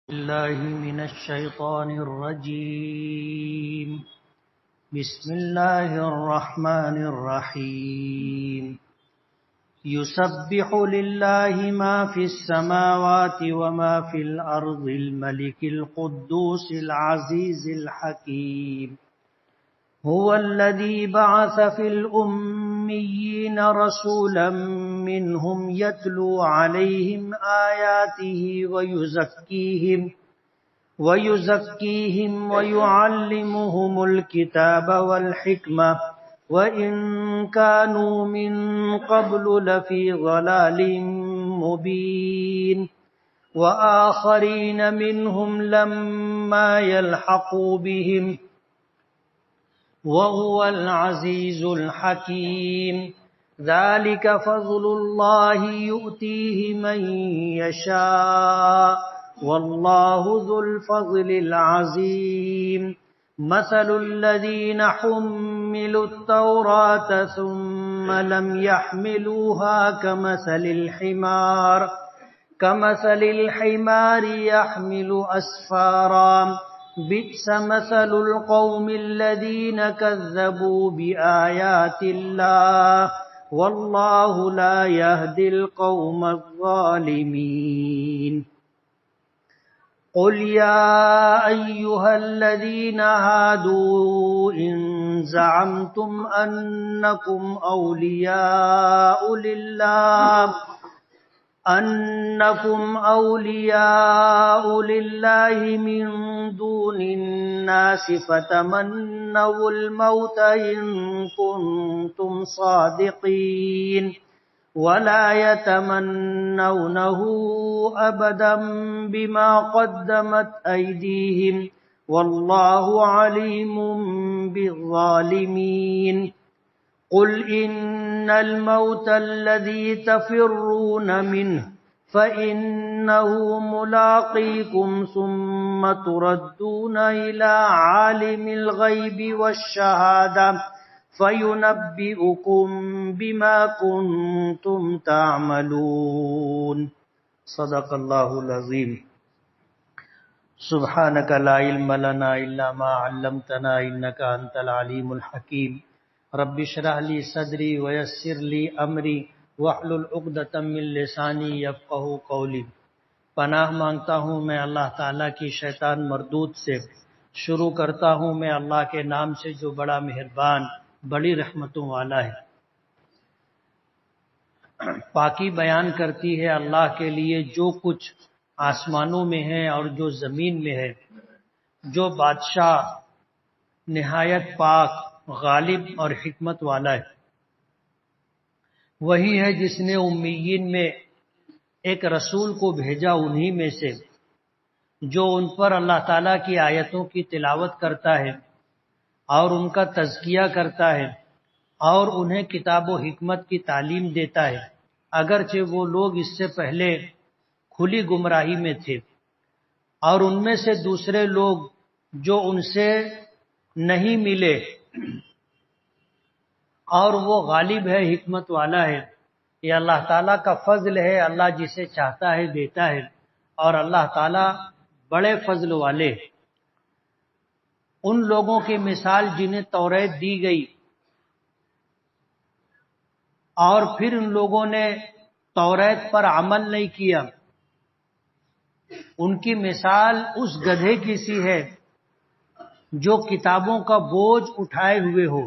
الله من الشيطان الرجيم. بسم الله الرحمن الرحيم. يسبح لله ما في السماوات وما في الأرض الملك القدوس العزيز الحكيم. هو الذي بعث في الأميين رسولا منهم يتلو عليهم آياته ويزكيهم ويعلمهم الكتاب والحكمة وإن كانوا من قبل لفي ضلال مبين. وآخرين منهم لما يلحقوا بهم وهو العزيز الحكيم. ذلك فضل الله يؤتيه من يشاء والله ذو الفضل العظيم. مثل الذين حملوا التوراة ثم لم يحملوها كمثل الحمار يحمل أسفارا. بئس مثل القوم الذين كذبوا بآيات الله والله لا يهدي القوم الظالمين. قل يا أيها الذين هادوا إن زعمتم أنكم أولياء لله من دون الناس فتمنوا الموت إن كنتم صادقين ولا يتمنونه أبدا بما قدمت أيديهم والله عليم بالظالمين. قل إن الموت الذي تفرون منه فإنه ملاقيكم ثم تردون إلى عالم الغيب والشهادة فينبئكم بما كنتم تعملون. صدق الله العظيم. سبحانك لا علم لنا إلا ما علمتنا إنك أنت العليم الحكيم. رب اشرح لي صدري ويسر لي أمري واحلل عقدۃ من لسانی یفقہوا قولی. پناہ مانگتا ہوں میں اللہ تعالیٰ کی شیطان مردود سے. شروع کرتا ہوں میں اللہ کے نام سے جو بڑا مہربان بڑی رحمتوں والا ہے. پاکی بیان کرتی ہے اللہ کے لیے جو کچھ آسمانوں میں ہے اور جو زمین میں ہے. جو بادشاہ نہایت پاک غالب اور حکمت والا ہے. وہی ہے جس نے امیین میں ایک رسول کو بھیجا انہی میں سے جو ان پر اللہ تعالیٰ کی آیتوں کی تلاوت کرتا ہے اور ان کا تزکیہ کرتا ہے اور انہیں کتاب و حکمت کی تعلیم دیتا ہے اگرچہ وہ لوگ اس سے پہلے کھلی گمراہی میں تھے. اور ان میں سے دوسرے لوگ جو ان سے نہیں ملے اور وہ غالب ہے حکمت والا ہے. یہ اللہ تعالیٰ کا فضل ہے. اللہ جسے چاہتا ہے دیتا ہے اور اللہ تعالیٰ بڑے فضل والے. ان لوگوں کی مثال جنہیں توریت دی گئی اور پھر ان لوگوں نے توریت پر عمل نہیں کیا، ان کی مثال اس گدھے کی سی ہے جو کتابوں کا بوجھ اٹھائے ہوئے ہو.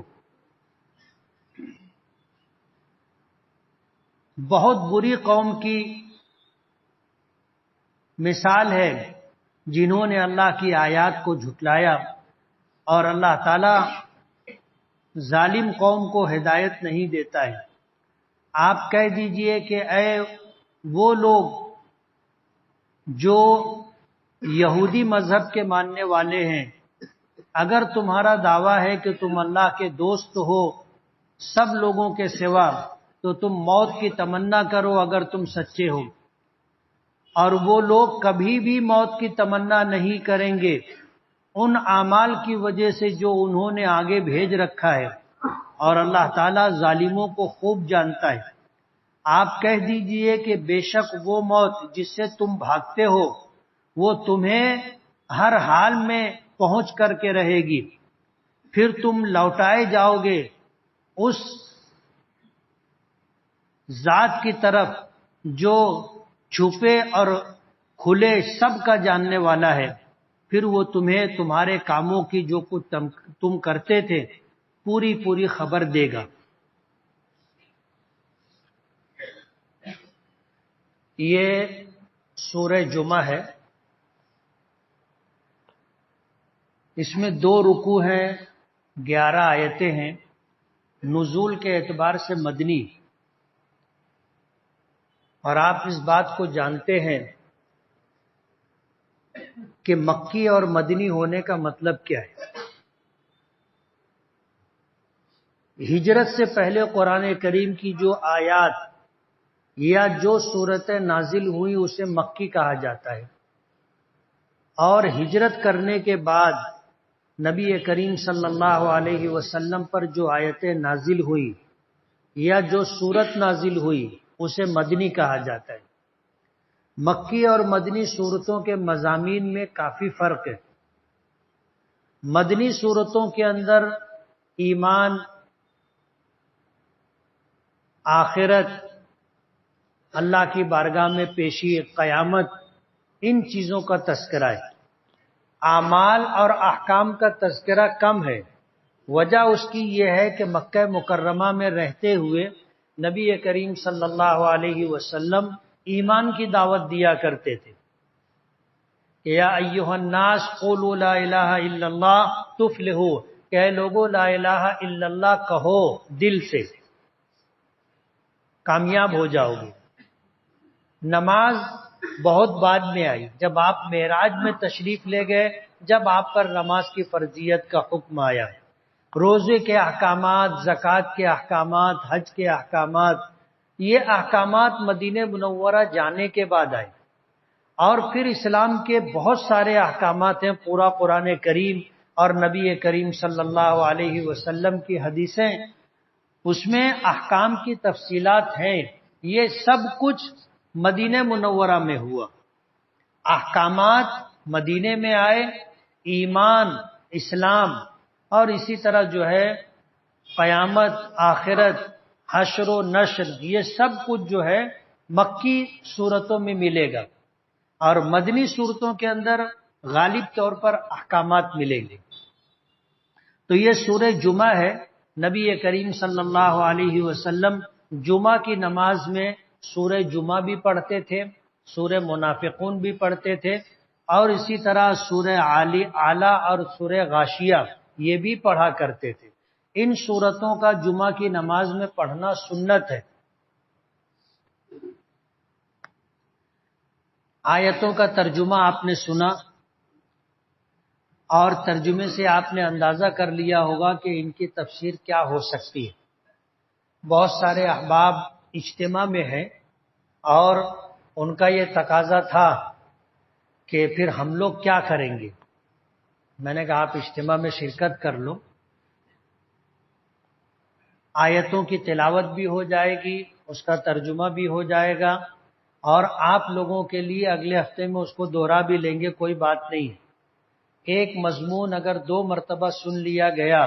بہت بری قوم کی مثال ہے جنہوں نے اللہ کی آیات کو جھٹلایا اور اللہ تعالی ظالم قوم کو ہدایت نہیں دیتا ہے. آپ کہہ دیجئے کہ اے وہ لوگ جو یہودی مذہب کے ماننے والے ہیں، اگر تمہارا دعویٰ ہے کہ تم اللہ کے دوست ہو سب لوگوں کے سوا تو تم موت کی تمنا کرو اگر تم سچے ہو. اور وہ لوگ کبھی بھی موت کی تمنا نہیں کریں گے ان اعمال کی وجہ سے جو انہوں نے آگے بھیج رکھا ہے، اور اللہ تعالیٰ ظالموں کو خوب جانتا ہے. آپ کہہ دیجئے کہ بے شک وہ موت جس سے تم بھاگتے ہو وہ تمہیں ہر حال میں پہنچ کر کے رہے گی، پھر تم لوٹائے جاؤ گے اس ذات کی طرف جو چھپے اور کھلے سب کا جاننے والا ہے، پھر وہ تمہیں تمہارے کاموں کی جو کچھ تم کرتے تھے پوری پوری خبر دے گا۔ یہ سورہ جمعہ ہے، اس میں 2 رکوع ہیں، 11 آیتیں ہیں، نزول کے اعتبار سے مدنی، اور آپ اس بات کو جانتے ہیں کہ مکی اور مدنی ہونے کا مطلب کیا ہے۔ ہجرت سے پہلے قرآن کریم کی جو آیات یا جو صورتیں نازل ہوئی اسے مکی کہا جاتا ہے، اور ہجرت کرنے کے بعد نبی کریم صلی اللہ علیہ وسلم پر جو آیتیں نازل ہوئی یا جو صورت نازل ہوئی اسے مدنی کہا جاتا ہے۔ مکی اور مدنی صورتوں کے مضامین میں کافی فرق ہے۔ مدنی صورتوں کے اندر ایمان، آخرت، اللہ کی بارگاہ میں پیشی، قیامت، ان چیزوں کا تذکرہ ہے۔ اعمال اور احکام کا تذکرہ کم ہے۔ وجہ اس کی یہ ہے کہ مکہ مکرمہ میں رہتے ہوئے نبی کریم صلی اللہ علیہ وسلم ایمان کی دعوت دیا کرتے تھے کہ یا ایھا الناس قولوا لا الہ الا اللہ تفلحوا، کہ اے لوگو لا الہ الا اللہ کہو دل سے، کامیاب ہو جاؤ گے۔ نماز بہت بعد میں آئی، جب آپ معراج میں تشریف لے گئے، جب آپ پر نماز کی فرضیت کا حکم آیا۔ روزے کے احکامات، زکوٰۃ کے احکامات، حج کے احکامات، یہ احکامات مدینہ منورہ جانے کے بعد آئے، اور پھر اسلام کے بہت سارے احکامات ہیں، پورا قرآن کریم اور نبی کریم صلی اللہ علیہ وسلم کی حدیثیں، اس میں احکام کی تفصیلات ہیں۔ یہ سب کچھ مدینہ منورہ میں ہوا۔ احکامات مدینے میں آئے، ایمان، اسلام، اور اسی طرح جو ہے قیامت، آخرت، حشر و نشر، یہ سب کچھ جو ہے مکی صورتوں میں ملے گا، اور مدنی صورتوں کے اندر غالب طور پر احکامات ملیں گے۔ تو یہ سورہ جمعہ ہے۔ نبی کریم صلی اللہ علیہ وسلم جمعہ کی نماز میں سورہ جمعہ بھی پڑھتے تھے، سورہ منافقون بھی پڑھتے تھے، اور اسی طرح سورہ اعلیٰ اور سورہ غاشیہ یہ بھی پڑھا کرتے تھے۔ ان سورتوں کا جمعہ کی نماز میں پڑھنا سنت ہے۔ آیتوں کا ترجمہ آپ نے سنا، اور ترجمے سے آپ نے اندازہ کر لیا ہوگا کہ ان کی تفسیر کیا ہو سکتی ہے۔ بہت سارے احباب اجتماع میں ہیں، اور ان کا یہ تقاضا تھا کہ پھر ہم لوگ کیا کریں گے۔ میں نے کہا آپ اجتماع میں شرکت کر لو، آیتوں کی تلاوت بھی ہو جائے گی، اس کا ترجمہ بھی ہو جائے گا، اور آپ لوگوں کے لیے اگلے ہفتے میں اس کو دوہرا بھی لیں گے، کوئی بات نہیں ہے۔ ایک مضمون اگر 2 مرتبہ سن لیا گیا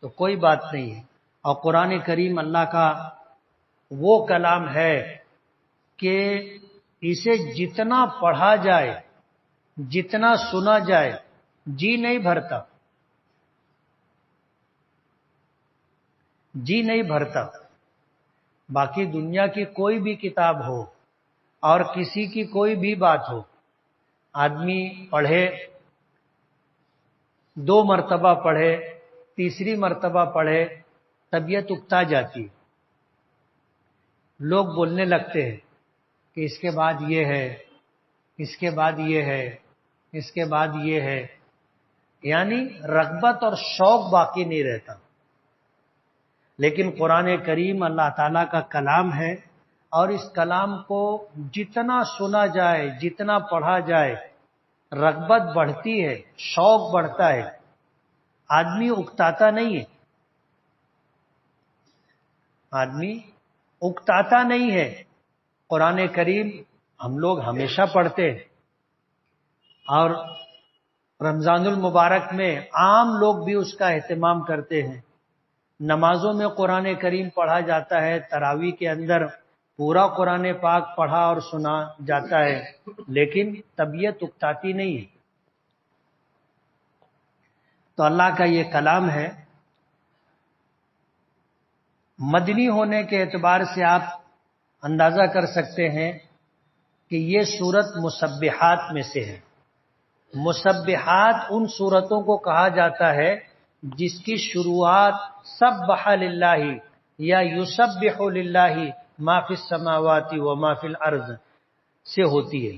تو کوئی بات نہیں ہے، اور قرآن کریم اللہ کا وہ کلام ہے کہ اسے جتنا پڑھا جائے، جتنا سنا جائے، جی نہیں بھرتا، جی نہیں بھرتا۔ باقی دنیا کی کوئی بھی کتاب ہو اور کسی کی کوئی بھی بات ہو، آدمی پڑھے، 2 مرتبہ پڑھے، تیسری مرتبہ پڑھے، طبیعت اکتا جاتی، لوگ بولنے لگتے ہیں کہ اس کے بعد یہ ہے، اس کے بعد یہ ہے، اس کے بعد یہ ہے، یعنی رغبت اور شوق باقی نہیں رہتا۔ لیکن قرآن کریم اللہ تعالیٰ کا کلام ہے، اور اس کلام کو جتنا سنا جائے، جتنا پڑھا جائے، رغبت بڑھتی ہے، شوق بڑھتا ہے، آدمی اکتاتا نہیں ہے، آدمی اکتاتا نہیں ہے۔ قرآن کریم ہم لوگ ہمیشہ پڑھتے ہیں، اور رمضان المبارک میں عام لوگ بھی اس کا اہتمام کرتے ہیں. نمازوں میں قرآن کریم پڑھا جاتا ہے، تراویح کے اندر پورا قرآن پاک پڑھا اور سنا جاتا ہے، لیکن طبیعت اکتاتی نہیں ہے. تو اللہ کا یہ کلام ہے. مدنی ہونے کے اعتبار سے آپ اندازہ کر سکتے ہیں کہ یہ سورت مسبحات میں سے ہے. مسبحات ان سورتوں کو کہا جاتا ہے جس کی شروعات سبح للہ یا یسبح للہ ما فی السماوات و ما فی الارض سے ہوتی ہے.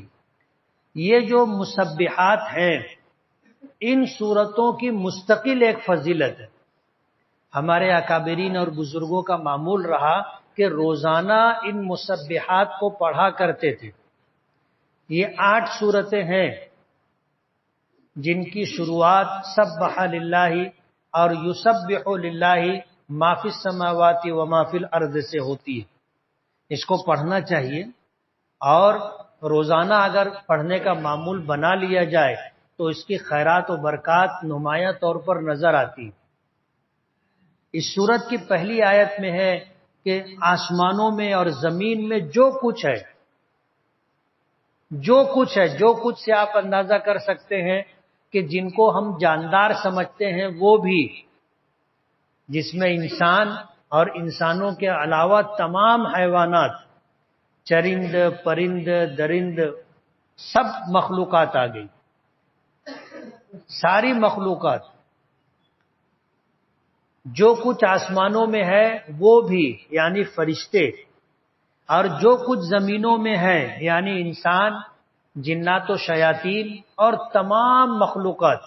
یہ جو مسبحات ہیں ان سورتوں کی مستقل ایک فضیلت ہے. ہمارے اکابرین اور بزرگوں کا معمول رہا کہ روزانہ ان مسبحات کو پڑھا کرتے تھے. یہ 8 سورتیں ہیں جن کی شروعات سبح للہ اور یسبح للہ ما فی السماوات و ما فی الارض سے ہوتی ہے. اس کو پڑھنا چاہیے، اور روزانہ اگر پڑھنے کا معمول بنا لیا جائے تو اس کی خیرات و برکات نمایاں طور پر نظر آتی. اس سورت کی پہلی آیت میں ہے کہ آسمانوں میں اور زمین میں جو کچھ ہے، جو کچھ سے آپ اندازہ کر سکتے ہیں کہ جن کو ہم جاندار سمجھتے ہیں وہ بھی، جس میں انسان اور انسانوں کے علاوہ تمام حیوانات، چرند پرند درند، سب مخلوقات آ گئی. ساری مخلوقات، جو کچھ آسمانوں میں ہے وہ بھی یعنی فرشتے، اور جو کچھ زمینوں میں ہے یعنی انسان، جنات و شیاطین اور تمام مخلوقات،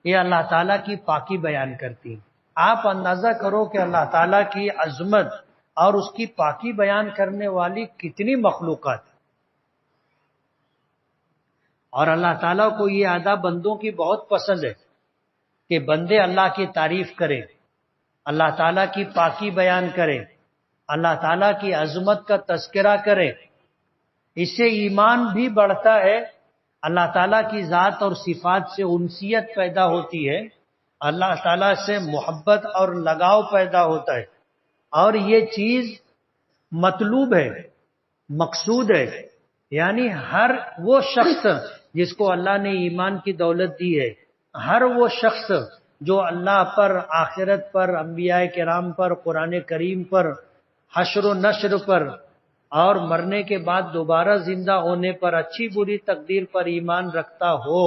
یہ اللہ تعالیٰ کی پاکی بیان کرتی. آپ اندازہ کرو کہ اللہ تعالیٰ کی عظمت اور اس کی پاکی بیان کرنے والی کتنی مخلوقات. اور اللہ تعالیٰ کو یہ ادا بندوں کی بہت پسند ہے کہ بندے اللہ کی تعریف کریں، اللہ تعالیٰ کی پاکی بیان کریں، اللہ تعالیٰ کی عظمت کا تذکرہ کریں. اس سے ایمان بھی بڑھتا ہے، اللہ تعالیٰ کی ذات اور صفات سے انسیت پیدا ہوتی ہے، اللہ تعالیٰ سے محبت اور لگاؤ پیدا ہوتا ہے. اور یہ چیز مطلوب ہے، مقصود ہے. یعنی ہر وہ شخص جس کو اللہ نے ایمان کی دولت دی ہے، ہر وہ شخص جو اللہ پر، آخرت پر، انبیاء کرام پر، قرآن کریم پر، حشر و نشر پر، اور مرنے کے بعد دوبارہ زندہ ہونے پر، اچھی بری تقدیر پر ایمان رکھتا ہو،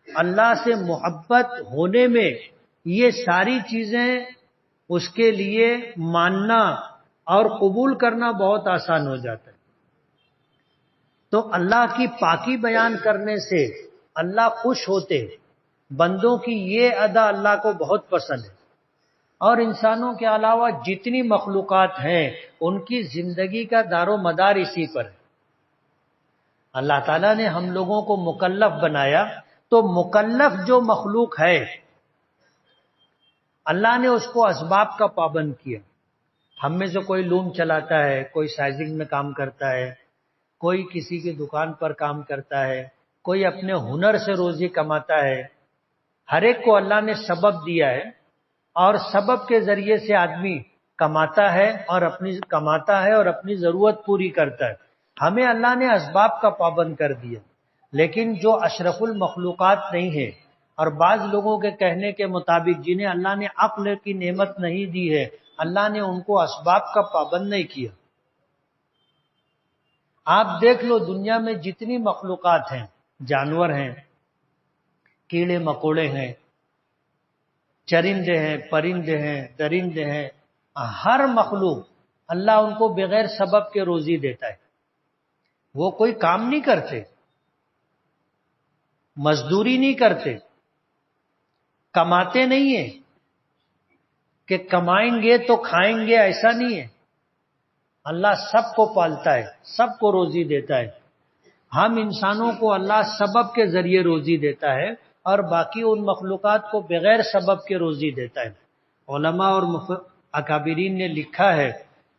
اللہ سے محبت ہونے میں یہ ساری چیزیں اس کے لیے ماننا اور قبول کرنا بہت آسان ہو جاتا ہے. تو اللہ کی پاکی بیان کرنے سے اللہ خوش ہوتے. بندوں کی یہ ادا اللہ کو بہت پسند ہے. اور انسانوں کے علاوہ جتنی مخلوقات ہیں ان کی زندگی کا دار و مدار اسی پر ہے. اللہ تعالیٰ نے ہم لوگوں کو مکلف بنایا، تو مکلف جو مخلوق ہے اللہ نے اس کو اسباب کا پابند کیا. ہم میں سے کوئی لوم چلاتا ہے، کوئی سائزنگ میں کام کرتا ہے، کوئی کسی کی دکان پر کام کرتا ہے، کوئی اپنے ہنر سے روزی کماتا ہے. ہر ایک کو اللہ نے سبب دیا ہے، اور سبب کے ذریعے سے آدمی کماتا ہے اور اپنی ضرورت پوری کرتا ہے. ہمیں اللہ نے اسباب کا پابند کر دیا. لیکن جو اشرف المخلوقات نہیں ہے، اور بعض لوگوں کے کہنے کے مطابق جنہیں اللہ نے عقل کی نعمت نہیں دی ہے، اللہ نے ان کو اسباب کا پابند نہیں کیا. آپ دیکھ لو دنیا میں جتنی مخلوقات ہیں، جانور ہیں، کیڑے مکوڑے ہیں، چرندے ہیں، پرندے ہیں، درندے ہیں، ہر مخلوق اللہ ان کو بغیر سبب کے روزی دیتا ہے. وہ کوئی کام نہیں کرتے، مزدوری نہیں کرتے، کماتے نہیں ہیں کہ کمائیں گے تو کھائیں گے، ایسا نہیں ہے. اللہ سب کو پالتا ہے، سب کو روزی دیتا ہے. ہم انسانوں کو اللہ سبب کے ذریعے روزی دیتا ہے، اور باقی ان مخلوقات کو بغیر سبب کے روزی دیتا ہے. علماء اور اکابرین نے لکھا ہے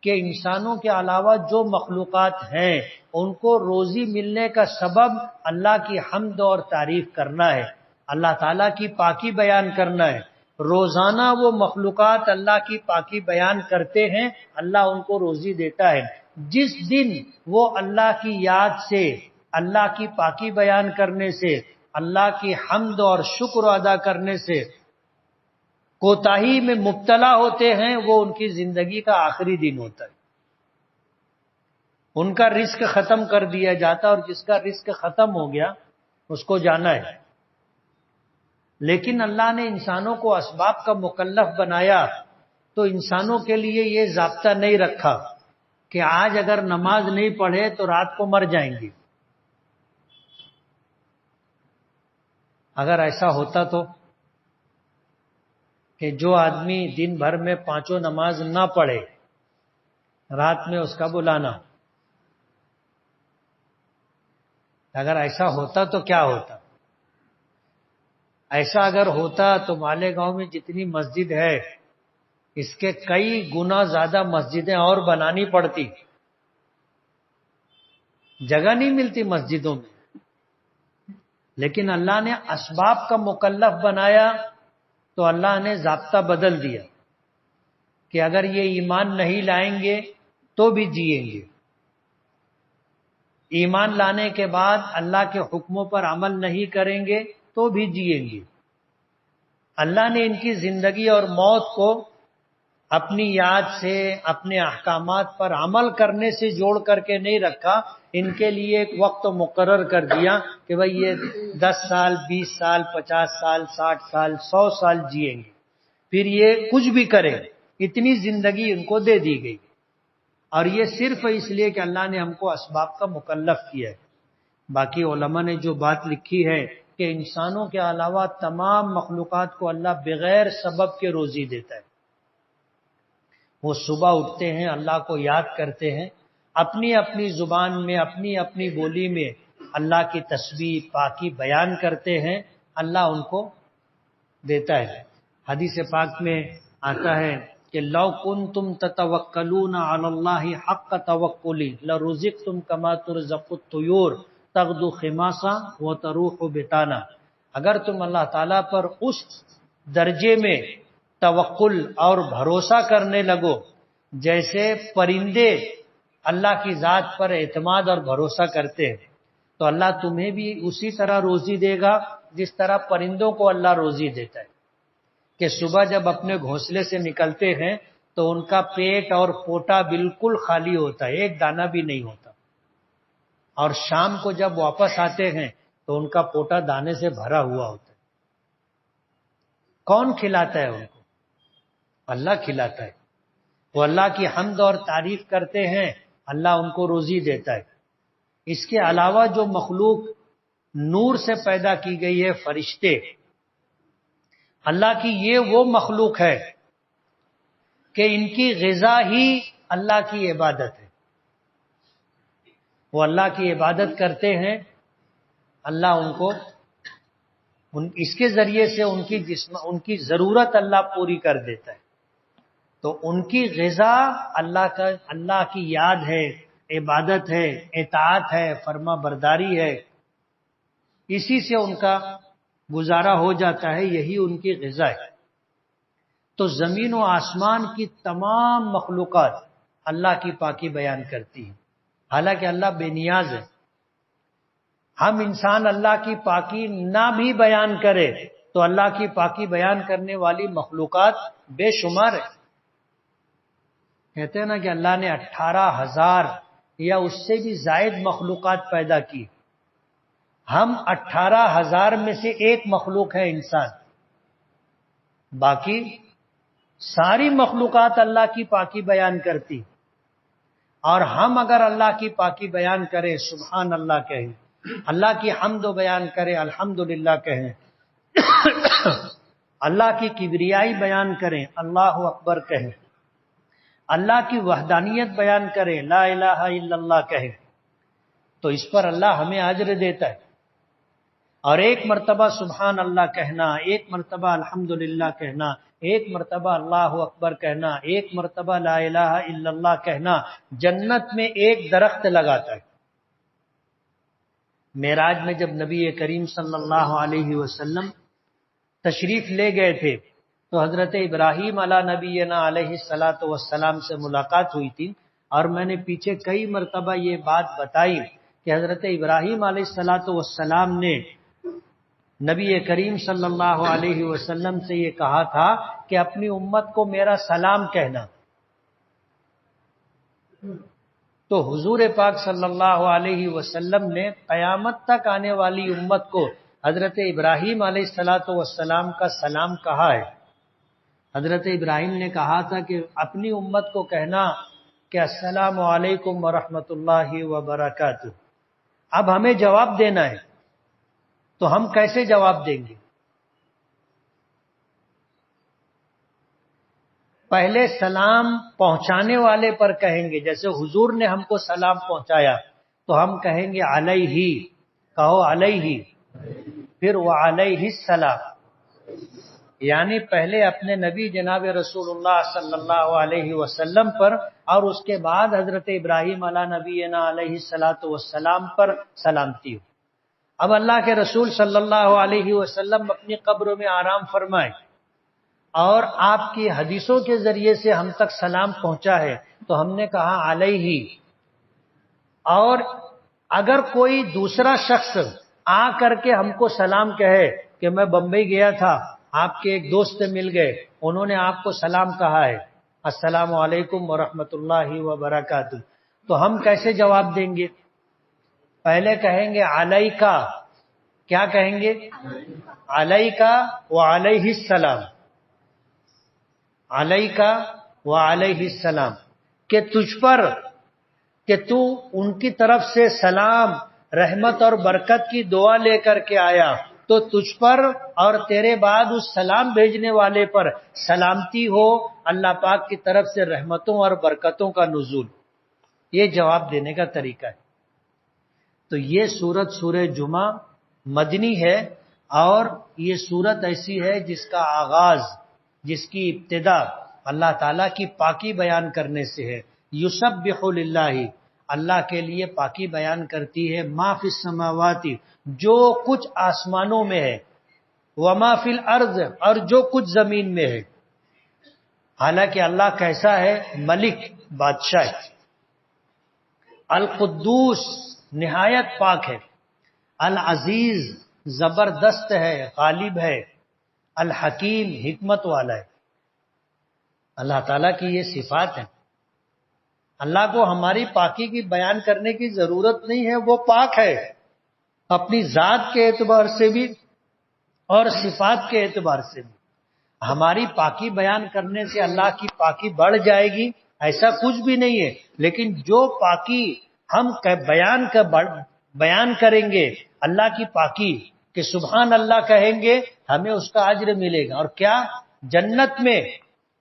کہ انسانوں کے علاوہ جو مخلوقات ہیں ان کو روزی ملنے کا سبب اللہ کی حمد اور تعریف کرنا ہے، اللہ تعالیٰ کی پاکی بیان کرنا ہے۔ روزانہ وہ مخلوقات اللہ کی پاکی بیان کرتے ہیں، اللہ ان کو روزی دیتا ہے۔ جس دن وہ اللہ کی یاد سے، اللہ کی پاکی بیان کرنے سے، اللہ کی حمد اور شکر ادا کرنے سے کوتاہی میں مبتلا ہوتے ہیں، وہ ان کی زندگی کا آخری دن ہوتا ہے۔ ان کا رزق ختم کر دیا جاتا ہے، اور جس کا رزق ختم ہو گیا اس کو جانا ہے۔ لیکن اللہ نے انسانوں کو اسباب کا مکلف بنایا تو انسانوں کے لیے یہ ضابطہ نہیں رکھا کہ آج اگر نماز نہیں پڑھے تو رات کو مر جائیں گے۔ اگر ایسا ہوتا تو کہ جو آدمی دن بھر میں 5 نماز نہ پڑھے، رات میں اس کا بلانا، اگر ایسا ہوتا تو کیا ہوتا؟ ایسا اگر ہوتا تو مالیگاؤں میں جتنی مسجد ہے اس کے کئی گنا زیادہ مسجدیں اور بنانی پڑتی، جگہ نہیں ملتی مسجدوں میں۔ لیکن اللہ نے اسباب کا مکلف بنایا تو اللہ نے ضابطہ بدل دیا کہ اگر یہ ایمان نہیں لائیں گے تو بھی جئیں گے، ایمان لانے کے بعد اللہ کے حکموں پر عمل نہیں کریں گے تو بھی جئیں گے۔ اللہ نے ان کی زندگی اور موت کو اپنی یاد سے، اپنے احکامات پر عمل کرنے سے جوڑ کر کے نہیں رکھا، ان کے لیے ایک وقت مقرر کر دیا کہ بھئی یہ 10 سال، 20 سال، 50 سال، 60 سال، 100 سال جئیں گے، پھر یہ کچھ بھی کریں، اتنی زندگی ان کو دے دی گئی۔ اور یہ صرف اس لیے کہ اللہ نے ہم کو اسباب کا مکلف کیا ہے۔ باقی علماء نے جو بات لکھی ہے کہ انسانوں کے علاوہ تمام مخلوقات کو اللہ بغیر سبب کے روزی دیتا ہے۔ وہ صبح اٹھتے ہیں، اللہ کو یاد کرتے ہیں، اپنی اپنی زبان میں، اپنی اپنی بولی میں اللہ کی تسبیح پاکی بیان کرتے ہیں، اللہ ان کو دیتا ہے۔ حدیث پاک میں آتا ہے کہ لو کنتم تتوکلون علی اللہ حق توکلی لرزقتم کما ترزق الطیور تغدو خماسا وتروح بطانا۔ اگر تم اللہ تعالیٰ پر اس درجے میں توکل اور بھروسہ کرنے لگو جیسے پرندے اللہ کی ذات پر اعتماد اور بھروسہ کرتے ہیں، تو اللہ تمہیں بھی اسی طرح روزی دے گا جس طرح پرندوں کو اللہ روزی دیتا ہے، کہ صبح جب اپنے گھونسلے سے نکلتے ہیں تو ان کا پیٹ اور پوٹا بالکل خالی ہوتا ہے، ایک دانہ بھی نہیں ہوتا، اور شام کو جب واپس آتے ہیں تو ان کا پوٹا دانے سے بھرا ہوا ہوتا ہے۔ کون کھلاتا ہے ان کو؟ اللہ کھلاتا ہے۔ وہ اللہ کی حمد اور تعریف کرتے ہیں، اللہ ان کو روزی دیتا ہے۔ اس کے علاوہ جو مخلوق نور سے پیدا کی گئی ہے، فرشتے، اللہ کی یہ وہ مخلوق ہے کہ ان کی غذا ہی اللہ کی عبادت ہے۔ وہ اللہ کی عبادت کرتے ہیں، اللہ ان کو اس کے ذریعے سے ان کی ضرورت اللہ پوری کر دیتا ہے۔ تو ان کی غذا اللہ کی یاد ہے، عبادت ہے، اطاعت ہے، فرما برداری ہے، اسی سے ان کا گزارا ہو جاتا ہے، یہی ان کی غذا ہے۔ تو زمین و آسمان کی تمام مخلوقات اللہ کی پاکی بیان کرتی ہیں، حالانکہ اللہ بے نیاز ہے۔ ہم انسان اللہ کی پاکی نہ بھی بیان کرے تو اللہ کی پاکی بیان کرنے والی مخلوقات بے شمار ہے۔ کہتے ہیں نا کہ اللہ نے 18,000 یا اس سے بھی زائد مخلوقات پیدا کی، ہم 18,000 میں سے ایک مخلوق ہے انسان، باقی ساری مخلوقات اللہ کی پاکی بیان کرتی، اور ہم اگر اللہ کی پاکی بیان کریں، سبحان اللہ کہیں، اللہ کی حمد و بیان کریں، الحمدللہ کہیں، اللہ کی کبریائی بیان کریں، اللہ اکبر کہیں، اللہ کی وحدانیت بیان کریں، لا الہ الا اللہ کہیں، تو اس پر اللہ ہمیں اجر دیتا ہے۔ اور ایک مرتبہ سبحان اللہ کہنا، ایک مرتبہ الحمدللہ کہنا، ایک مرتبہ اللہ اکبر کہنا، ایک مرتبہ لا الہ الا اللہ کہنا جنت میں ایک درخت لگاتا ہے۔ معراج میں جب نبی کریم صلی اللہ علیہ وسلم تشریف لے گئے تھے تو حضرت ابراہیم علی نبینا علیہ الصلاۃ والسلام سے ملاقات ہوئی تھی، اور میں نے پیچھے کئی مرتبہ یہ بات بتائی کہ حضرت ابراہیم علیہ الصلاۃ والسلام نے نبی کریم صلی اللہ علیہ وسلم سے یہ کہا تھا کہ اپنی امت کو میرا سلام کہنا۔ تو حضور پاک صلی اللہ علیہ وسلم نے قیامت تک آنے والی امت کو حضرت ابراہیم علیہ الصلاۃ والسلام کا سلام کہا ہے۔ حضرت ابراہیم نے کہا تھا کہ اپنی امت کو کہنا کہ السلام علیکم ورحمۃ اللہ وبرکاتہ۔ اب ہمیں جواب دینا ہے، تو ہم کیسے جواب دیں گے؟ پہلے سلام پہنچانے والے پر کہیں گے، جیسے حضور نے ہم کو سلام پہنچایا تو ہم کہیں گے علیہ، کہو علیہ، پھر وعلیہ السلام، یعنی پہلے اپنے نبی جناب رسول اللہ صلی اللہ علیہ وسلم پر، اور اس کے بعد حضرت ابراہیم علی نبینا علیہ الصلاۃ والسلام پر سلامتی ہو۔ اب اللہ کے رسول صلی اللہ علیہ وسلم اپنی قبر میں آرام فرمائیں، اور آپ کی حدیثوں کے ذریعے سے ہم تک سلام پہنچا ہے، تو ہم نے کہا علیہ۔ اور اگر کوئی دوسرا شخص آ کر کے ہم کو سلام کہے کہ میں بمبئی گیا تھا، آپ کے ایک دوست مل گئے، انہوں نے آپ کو سلام کہا ہے السلام علیکم ورحمۃ اللہ وبرکاتہ، تو ہم کیسے جواب دیں گے؟ پہلے کہیں گے علیکا، کیا کہیں گے؟ علیکا وعلیہ السلام، علیکا وعلیہ السلام، کہ تجھ پر، کہ تو ان کی طرف سے سلام، رحمت اور برکت کی دعا لے کر کے آیا، تو تجھ پر اور تیرے بعد اس سلام بھیجنے والے پر سلامتی ہو، اللہ پاک کی طرف سے رحمتوں اور برکتوں کا نزول۔ یہ جواب دینے کا طریقہ ہے۔ تو یہ سورت سورہ جمعہ مدنی ہے، اور یہ سورت ایسی ہے جس کا آغاز، جس کی ابتدا اللہ تعالیٰ کی پاکی بیان کرنے سے ہے۔ یسبح للہ، اللہ کے لیے پاکی بیان کرتی ہے، ما فی السماوات، جو کچھ آسمانوں میں ہے، وما فی الارض، اور جو کچھ زمین میں ہے۔ حالانکہ اللہ کیسا ہے؟ ملک، بادشاہ ہے، القدوس، نہایت پاک ہے، العزیز، زبردست ہے، غالب ہے، الحکیم، حکمت والا ہے۔ اللہ تعالیٰ کی یہ صفات ہیں۔ اللہ کو ہماری پاکی کی بیان کرنے کی ضرورت نہیں ہے، وہ پاک ہے، اپنی ذات کے اعتبار سے بھی اور صفات کے اعتبار سے بھی۔ ہماری پاکی بیان کرنے سے اللہ کی پاکی بڑھ جائے گی، ایسا کچھ بھی نہیں ہے، لیکن جو پاکی ہم بیان کریں گے اللہ کی پاکی، کہ سبحان اللہ کہیں گے، ہمیں اس کا اجر ملے گا۔ اور کیا؟ جنت میں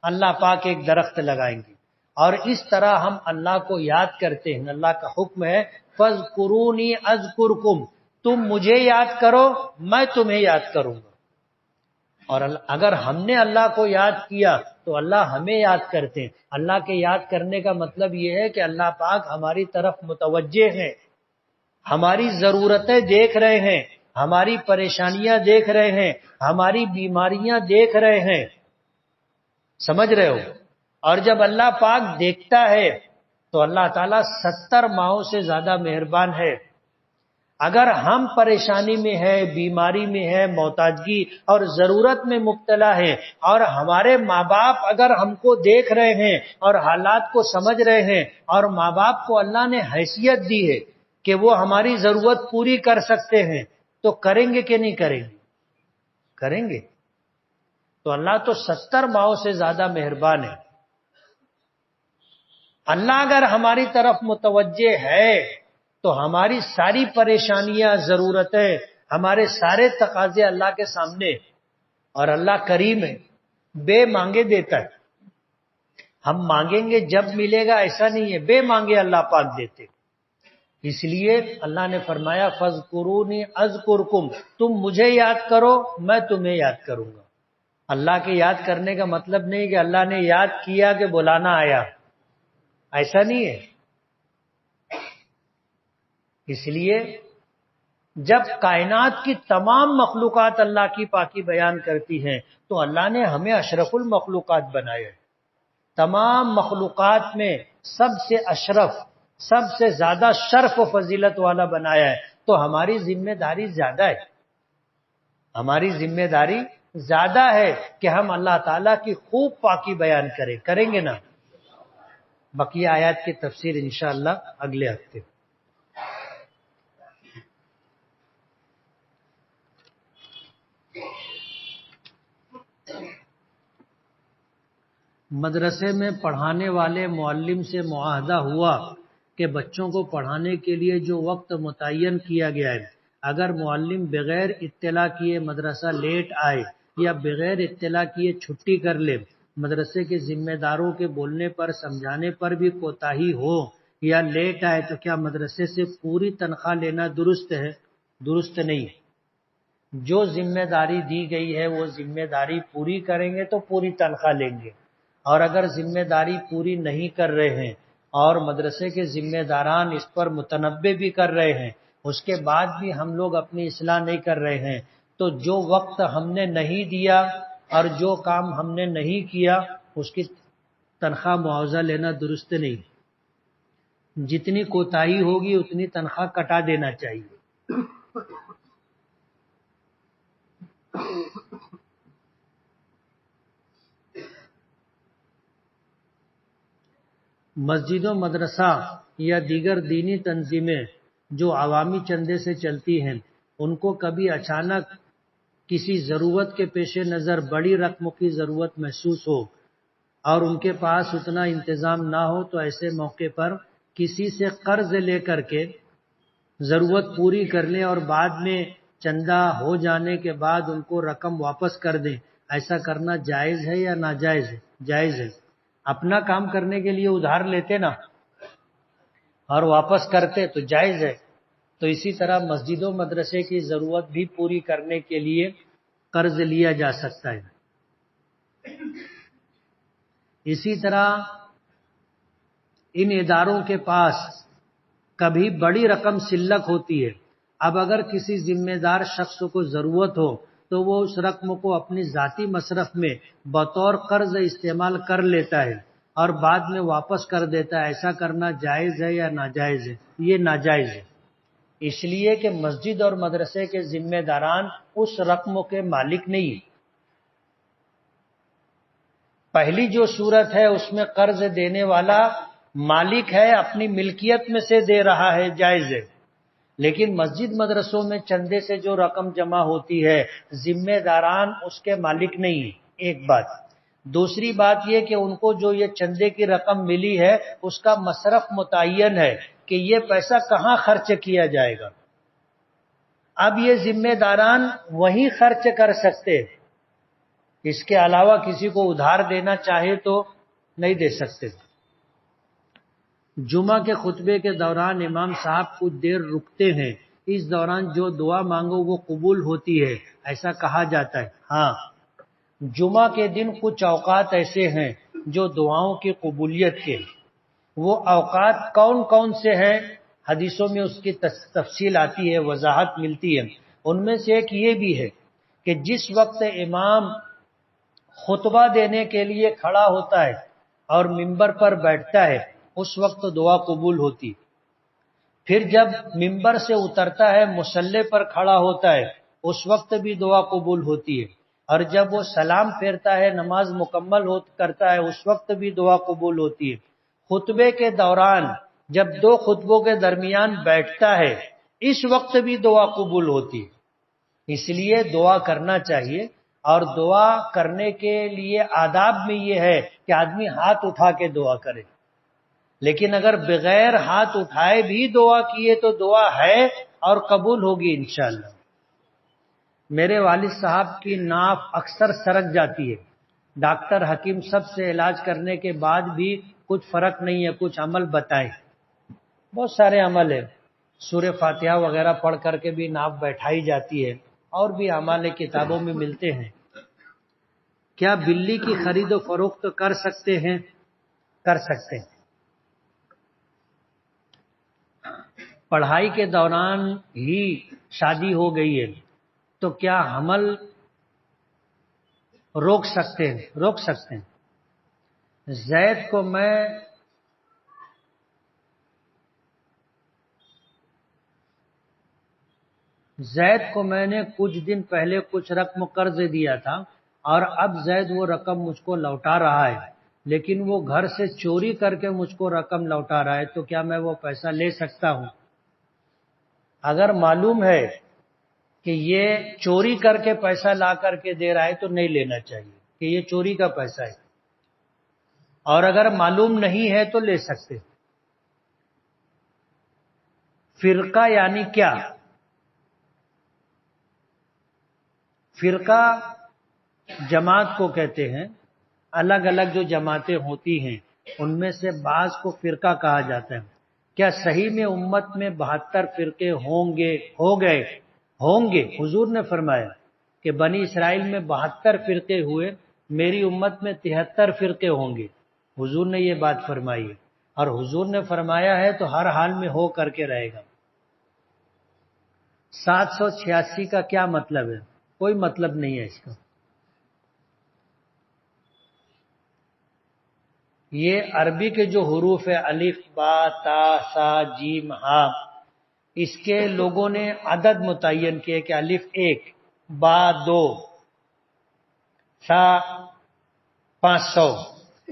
اللہ پاک ایک درخت لگائیں گے، اور اس طرح ہم اللہ کو یاد کرتے ہیں۔ اللہ کا حکم ہے فَاذْكُرُونِي أَذْكُرْكُمْ، تم مجھے یاد کرو، میں تمہیں یاد کروں گا۔ اور اگر ہم نے اللہ کو یاد کیا تو اللہ ہمیں یاد کرتے ہیں۔ اللہ کے یاد کرنے کا مطلب یہ ہے کہ اللہ پاک ہماری طرف متوجہ ہیں، ہماری ضرورتیں دیکھ رہے ہیں، ہماری پریشانیاں دیکھ رہے ہیں، ہماری بیماریاں دیکھ رہے ہیں، سمجھ رہے ہو؟ اور جب اللہ پاک دیکھتا ہے تو اللہ تعالیٰ 70 ماہوں سے زیادہ مہربان ہے۔ اگر ہم پریشانی میں ہیں، بیماری میں ہیں، محتاجگی اور ضرورت میں مبتلا ہیں، اور ہمارے ماں باپ اگر ہم کو دیکھ رہے ہیں اور حالات کو سمجھ رہے ہیں، اور ماں باپ کو اللہ نے حیثیت دی ہے کہ وہ ہماری ضرورت پوری کر سکتے ہیں، تو کریں گے کہ نہیں کریں گے؟ کریں گے۔ تو اللہ تو 70 ماہوں سے زیادہ مہربان ہے۔ اللہ اگر ہماری طرف متوجہ ہے تو ہماری ساری پریشانیاں، ضرورتیں، ہمارے سارے تقاضے اللہ کے سامنے، اور اللہ کریم ہے، بے مانگے دیتا ہے۔ ہم مانگیں گے جب ملے گا ایسا نہیں ہے، بے مانگے اللہ پاک دیتے۔ اس لیے اللہ نے فرمایا فَاذْكُرُونِي أَذْكُرْكُمْ، تم مجھے یاد کرو میں تمہیں یاد کروں گا۔ اللہ کے یاد کرنے کا مطلب نہیں کہ اللہ نے یاد کیا کہ بلانا آیا، ایسا نہیں ہے۔ اس لیے جب کائنات کی تمام مخلوقات اللہ کی پاکی بیان کرتی ہیں تو اللہ نے ہمیں اشرف المخلوقات بنایا ہے۔ تمام مخلوقات میں سب سے اشرف، سب سے زیادہ شرف و فضیلت والا بنایا ہے، تو ہماری ذمہ داری زیادہ ہے، ہماری ذمہ داری زیادہ ہے کہ ہم اللہ تعالیٰ کی خوب پاکی بیان کریں گے نا۔ بقیہ آیات کی تفسیر انشاءاللہ اگلے ہفتے۔ مدرسے میں پڑھانے والے معلم سے معاہدہ ہوا کہ بچوں کو پڑھانے کے لیے جو وقت متعین کیا گیا ہے، اگر معلم بغیر اطلاع کیے مدرسہ لیٹ آئے یا بغیر اطلاع کیے چھٹی کر لے، مدرسے کے ذمہ داروں کے بولنے پر سمجھانے پر بھی کوتاہی ہو یا لیٹ آئے تو کیا مدرسے سے پوری تنخواہ لینا درست ہے؟ درست نہیں۔ جو ذمہ داری دی گئی ہے وہ ذمہ داری پوری کریں گے تو پوری تنخواہ لیں گے، اور اگر ذمہ داری پوری نہیں کر رہے ہیں اور مدرسے کے ذمہ داران اس پر متنبہ بھی کر رہے ہیں، اس کے بعد بھی ہم لوگ اپنی اصلاح نہیں کر رہے ہیں، تو جو وقت ہم نے نہیں دیا اور جو کام ہم نے نہیں کیا اس کی تنخواہ معاوضہ لینا درست نہیں۔ جتنی کوتاہی ہوگی اتنی تنخواہ کٹا دینا چاہیے۔ مسجد و مدرسہ یا دیگر دینی تنظیمیں جو عوامی چندے سے چلتی ہیں، ان کو کبھی اچانک کسی ضرورت کے پیش نظر بڑی رقم کی ضرورت محسوس ہو اور ان کے پاس اتنا انتظام نہ ہو تو ایسے موقع پر کسی سے قرض لے کر کے ضرورت پوری کر لیں اور بعد میں چندہ ہو جانے کے بعد ان کو رقم واپس کر دیں، ایسا کرنا جائز ہے یا ناجائز ہے؟ جائز ہے۔ اپنا کام کرنے کے لیے ادھار لیتے نا اور واپس کرتے تو جائز ہے، تو اسی طرح مسجد و مدرسے کی ضرورت بھی پوری کرنے کے لیے قرض لیا جا سکتا ہے۔ اسی طرح ان اداروں کے پاس کبھی بڑی رقم سلک ہوتی ہے، اب اگر کسی ذمہ دار شخص کو ضرورت ہو تو وہ اس رقم کو اپنی ذاتی مصرف میں بطور قرض استعمال کر لیتا ہے اور بعد میں واپس کر دیتا ہے، ایسا کرنا جائز ہے یا ناجائز ہے؟ یہ ناجائز ہے، اس لیے کہ مسجد اور مدرسے کے ذمہ داران اس رقم کے مالک نہیں۔ پہلی جو صورت ہے اس میں قرض دینے والا مالک ہے، اپنی ملکیت میں سے دے رہا ہے، جائز ہے، لیکن مسجد مدرسوں میں چندے سے جو رقم جمع ہوتی ہے ذمہ داران اس کے مالک نہیں ہیں، ایک بات۔ دوسری بات یہ کہ ان کو جو یہ چندے کی رقم ملی ہے اس کا مصرف متعین ہے کہ یہ پیسہ کہاں خرچ کیا جائے گا۔ اب یہ ذمہ داران وہی خرچ کر سکتے، اس کے علاوہ کسی کو ادھار دینا چاہے تو نہیں دے سکتے۔ جمعہ کے خطبے کے دوران امام صاحب کچھ دیر رکتے ہیں، اس دوران جو دعا مانگو وہ قبول ہوتی ہے، ایسا کہا جاتا ہے۔ ہاں، جمعہ کے دن کچھ اوقات ایسے ہیں جو دعاؤں کی قبولیت کے، وہ اوقات کون کون سے ہیں؟ حدیثوں میں اس کی تفصیل آتی ہے، وضاحت ملتی ہے۔ ان میں سے ایک یہ بھی ہے کہ جس وقت امام خطبہ دینے کے لیے کھڑا ہوتا ہے اور ممبر پر بیٹھتا ہے اس وقت دعا قبول ہوتی، پھر جب ممبر سے اترتا ہے مصلی پر کھڑا ہوتا ہے اس وقت بھی دعا قبول ہوتی ہے، اور جب وہ سلام پھیرتا ہے نماز مکمل کرتا ہے اس وقت بھی دعا قبول ہوتی ہے۔ خطبے کے دوران جب دو خطبوں کے درمیان بیٹھتا ہے اس وقت بھی دعا قبول ہوتی ہے۔ اس لیے دعا کرنا چاہیے، اور دعا کرنے کے لیے آداب میں یہ ہے کہ آدمی ہاتھ اٹھا کے دعا کرے، لیکن اگر بغیر ہاتھ اٹھائے بھی دعا کیے تو دعا ہے اور قبول ہوگی انشاءاللہ۔ میرے والد صاحب کی ناف اکثر سرک جاتی ہے، ڈاکٹر حکیم سب سے علاج کرنے کے بعد بھی کچھ فرق نہیں ہے، کچھ عمل بتائیں۔ بہت سارے عمل ہیں، سورہ فاتحہ وغیرہ پڑھ کر کے بھی ناف بیٹھائی جاتی ہے، اور بھی اعمال کتابوں میں ملتے ہیں۔ کیا بلی کی خرید و فروخت کر سکتے ہیں؟ کر سکتے ہیں۔ پڑھائی کے دوران ہی شادی ہو گئی ہے تو کیا حمل روک سکتے ہیں؟ روک سکتے ہیں۔ زید کو میں نے کچھ دن پہلے کچھ رقم قرض دیا تھا اور اب زید وہ رقم مجھ کو لوٹا رہا ہے، لیکن وہ گھر سے چوری کر کے مجھ کو رقم لوٹا رہا ہے، تو کیا میں وہ پیسہ لے سکتا ہوں؟ اگر معلوم ہے کہ یہ چوری کر کے پیسہ لا کر کے دے رہا ہے تو نہیں لینا چاہیے کہ یہ چوری کا پیسہ ہے، اور اگر معلوم نہیں ہے تو لے سکتے۔ فرقہ یعنی کیا؟ فرقہ جماعت کو کہتے ہیں۔ الگ الگ جو جماعتیں ہوتی ہیں ان میں سے بعض کو فرقہ کہا جاتا ہے۔ کیا صحیح میں امت میں 72 فرقے ہوں گے؟ حضور نے فرمایا کہ بنی اسرائیل میں 72 فرقے ہوئے، میری امت میں 73 فرقے ہوں گے۔ حضور نے یہ بات فرمائی ہے، اور حضور نے فرمایا ہے تو ہر حال میں ہو کر کے رہے گا۔ 786 کا کیا مطلب ہے؟ کوئی مطلب نہیں ہے اس کا۔ یہ عربی کے جو حروف ہے الف با تا سا جیم ہا، اس کے لوگوں نے عدد متعین کیے کہ الف 1، با 2، سا 500،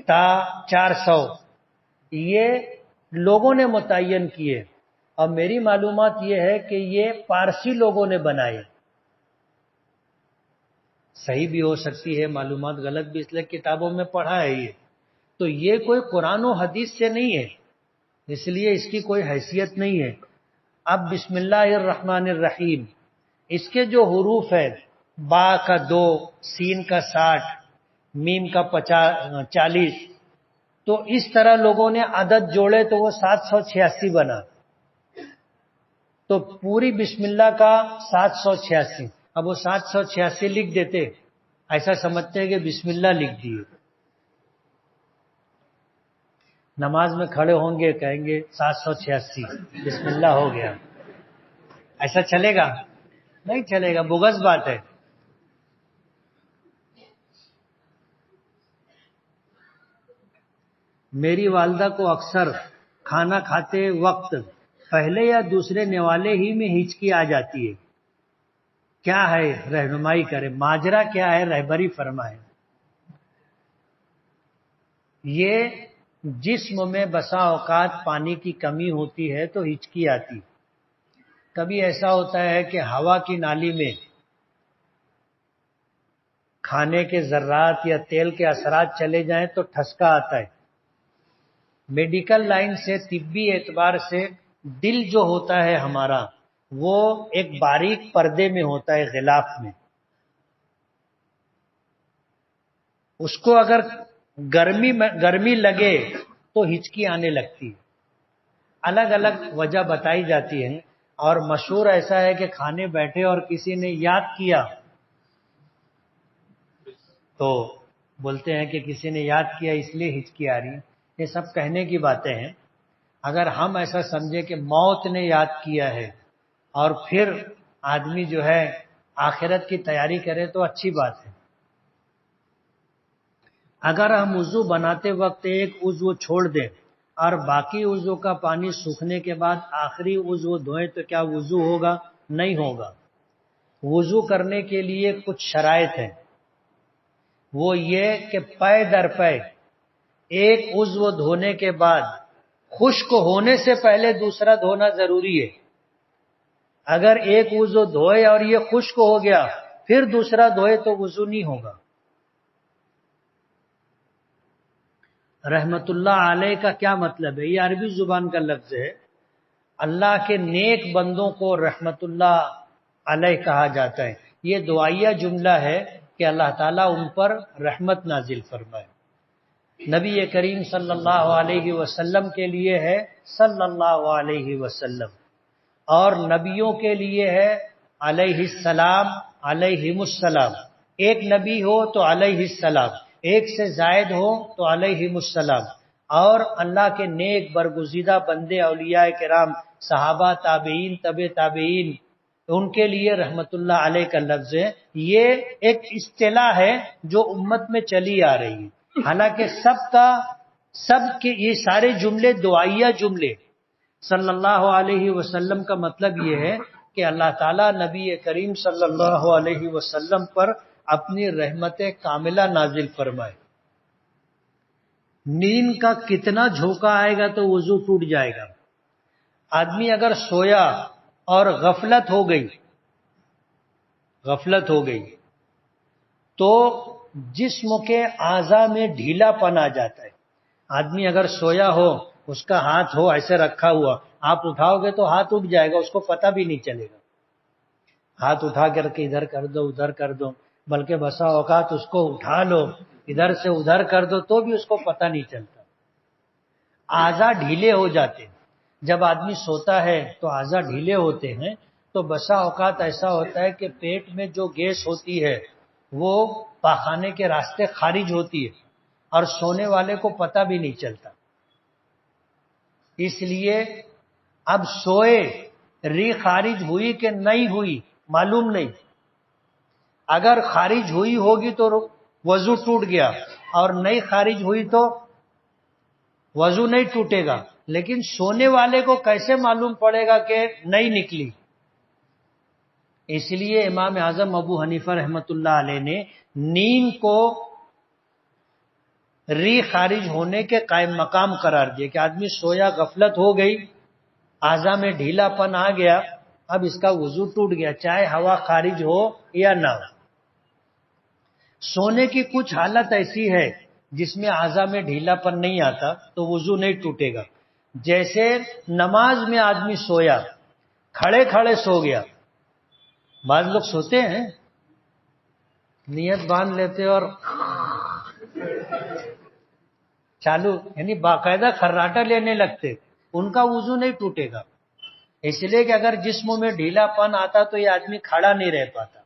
تا 400، یہ لوگوں نے متعین کیے، اور میری معلومات یہ ہے کہ یہ پارسی لوگوں نے بنائے۔ صحیح بھی ہو سکتی ہے، معلومات غلط بھی، اس لیے کتابوں میں پڑھا ہے یہ، تو یہ کوئی قرآن و حدیث سے نہیں ہے، اس لیے اس کی کوئی حیثیت نہیں ہے۔ اب بسم اللہ الرحمن الرحیم، اس کے جو حروف ہے، با کا 2، سین کا 60، میم کا 40، تو اس طرح لوگوں نے عدد جوڑے تو وہ 786 بنا، تو پوری بسم اللہ کا 786۔ اب وہ 786 لکھ دیتے، ایسا سمجھتے ہیں کہ بسم اللہ لکھ دیے، نماز میں کھڑے ہوں گے کہیں گے 786 بسم اللہ ہو گیا، ایسا چلے گا؟ نہیں چلے گا، بغض بات ہے۔ میری والدہ کو اکثر کھانا کھاتے وقت پہلے یا دوسرے نوالے ہی میں ہچکی آ جاتی ہے، کیا ہے؟ رہنمائی کرے، ماجرا کیا ہے؟ رہبری فرمائے۔ یہ جسم میں بسا اوقات پانی کی کمی ہوتی ہے تو ہچکی آتی، کبھی ایسا ہوتا ہے کہ ہوا کی نالی میں کھانے کے ذرات یا تیل کے اثرات چلے جائیں تو ٹھسکا آتا ہے۔ میڈیکل لائن سے، طبی اعتبار سے دل جو ہوتا ہے ہمارا، وہ ایک باریک پردے میں ہوتا ہے، غلاف میں، اس کو اگر گرمی لگے تو ہچکی آنے لگتی ہے۔ الگ الگ وجہ بتائی جاتی ہے، اور مشہور ایسا ہے کہ کھانے بیٹھے اور کسی نے یاد کیا تو بولتے ہیں کہ کسی نے یاد کیا اس لیے ہچکی آ رہی ہے۔ یہ سب کہنے کی باتیں ہیں۔ اگر ہم ایسا سمجھے کہ موت نے یاد کیا ہے اور پھر آدمی جو ہے آخرت کی تیاری کرے تو اچھی بات ہے۔ اگر ہم وضو بناتے وقت ایک عضو چھوڑ دیں اور باقی عضو کا پانی سوکھنے کے بعد آخری عضو دھوئیں تو کیا وضو ہوگا؟ نہیں ہوگا۔ وضو کرنے کے لیے کچھ شرائط ہیں، وہ یہ کہ پے در پے ایک عضو دھونے کے بعد خشک ہونے سے پہلے دوسرا دھونا ضروری ہے۔ اگر ایک وضو دھوئے اور یہ خشک ہو گیا پھر دوسرا دھوئے تو وضو نہیں ہوگا۔ رحمت اللہ علیہ کا کیا مطلب ہے؟ یہ عربی زبان کا لفظ ہے۔ اللہ کے نیک بندوں کو رحمت اللہ علیہ کہا جاتا ہے۔ یہ دعائیہ جملہ ہے کہ اللہ تعالیٰ ان پر رحمت نازل فرمائے۔ نبی کریم صلی اللہ علیہ وسلم کے لیے ہے صلی اللہ علیہ وسلم، اور نبیوں کے لیے ہے علیہ السلام علیہم السلام. ایک نبی ہو تو علیہ السلام، ایک سے زائد ہو تو علیہم السلام. اور اللہ کے نیک برگزیدہ بندے اولیاء کرام، صحابہ، تابعین، تبع تابعین، ان کے لیے رحمت اللہ علیہ کا لفظ ہے. یہ ایک اصطلاح ہے جو امت میں چلی آ رہی ہے. حالانکہ سب کے یہ سارے جملے دعائیہ جملے. صلی اللہ علیہ وسلم کا مطلب یہ ہے کہ اللہ تعالیٰ نبی کریم صلی اللہ علیہ وسلم پر اپنی رحمت کاملہ نازل فرمائے. نیند کا کتنا جھونکا آئے گا تو وضو ٹوٹ جائے گا. آدمی اگر سویا اور غفلت ہو گئی تو جسم کے اعضاء میں ڈھیلا پن آ جاتا ہے. آدمی اگر سویا ہو، اس کا ہاتھ ہو ایسے رکھا ہوا، آپ اٹھاؤ گے تو ہاتھ اٹھ جائے گا، اس کو پتہ بھی نہیں چلے گا. ہاتھ اٹھا کر کے ادھر کر دو ادھر کر دو، بلکہ بسا اوقات اس کو اٹھا لو ادھر سے ادھر کر دو تو بھی اس کو پتہ نہیں چلتا. اعضاء ڈھیلے ہو جاتے ہیں. جب آدمی سوتا ہے تو اعضاء ڈھیلے ہوتے ہیں، تو بسا اوقات ایسا ہوتا ہے کہ پیٹ میں جو گیس ہوتی ہے وہ پاخانے کے راستے خارج ہوتی ہے اور سونے والے کو پتہ بھی نہیں چلتا. اس لیے اب سوئے ری خارج ہوئی کہ نہیں ہوئی معلوم نہیں. اگر خارج ہوئی ہوگی تو وضو ٹوٹ گیا، اور نہیں خارج ہوئی تو وضو نہیں ٹوٹے گا. لیکن سونے والے کو کیسے معلوم پڑے گا کہ نہیں نکلی؟ اس لیے امام اعظم ابو حنیفہ رحمۃ اللہ علیہ نے نیند کو ری خارج ہونے کے قائم مقام قرار دیا کہ آدمی سویا، غفلت ہو گئی، اعضاء میں ڈھیلا پن آ گیا، اب اس کا وضو ٹوٹ گیا چاہے ہوا خارج ہو یا نہ ہو. سونے کی کچھ حالت ایسی ہے جس میں اعضاء میں ڈھیلا پن نہیں آتا تو وضو نہیں ٹوٹے گا. جیسے نماز میں آدمی سویا، کھڑے کھڑے سو گیا. بعض لوگ سوتے ہیں نیت باندھ لیتے اور چالو یعنی باقاعدہ خراٹا لینے لگتے، ان کا وضو نہیں ٹوٹے گا. اس لیے کہ اگر جسم میں ڈھیلا پن آتا تو یہ آدمی کھڑا نہیں رہ پاتا.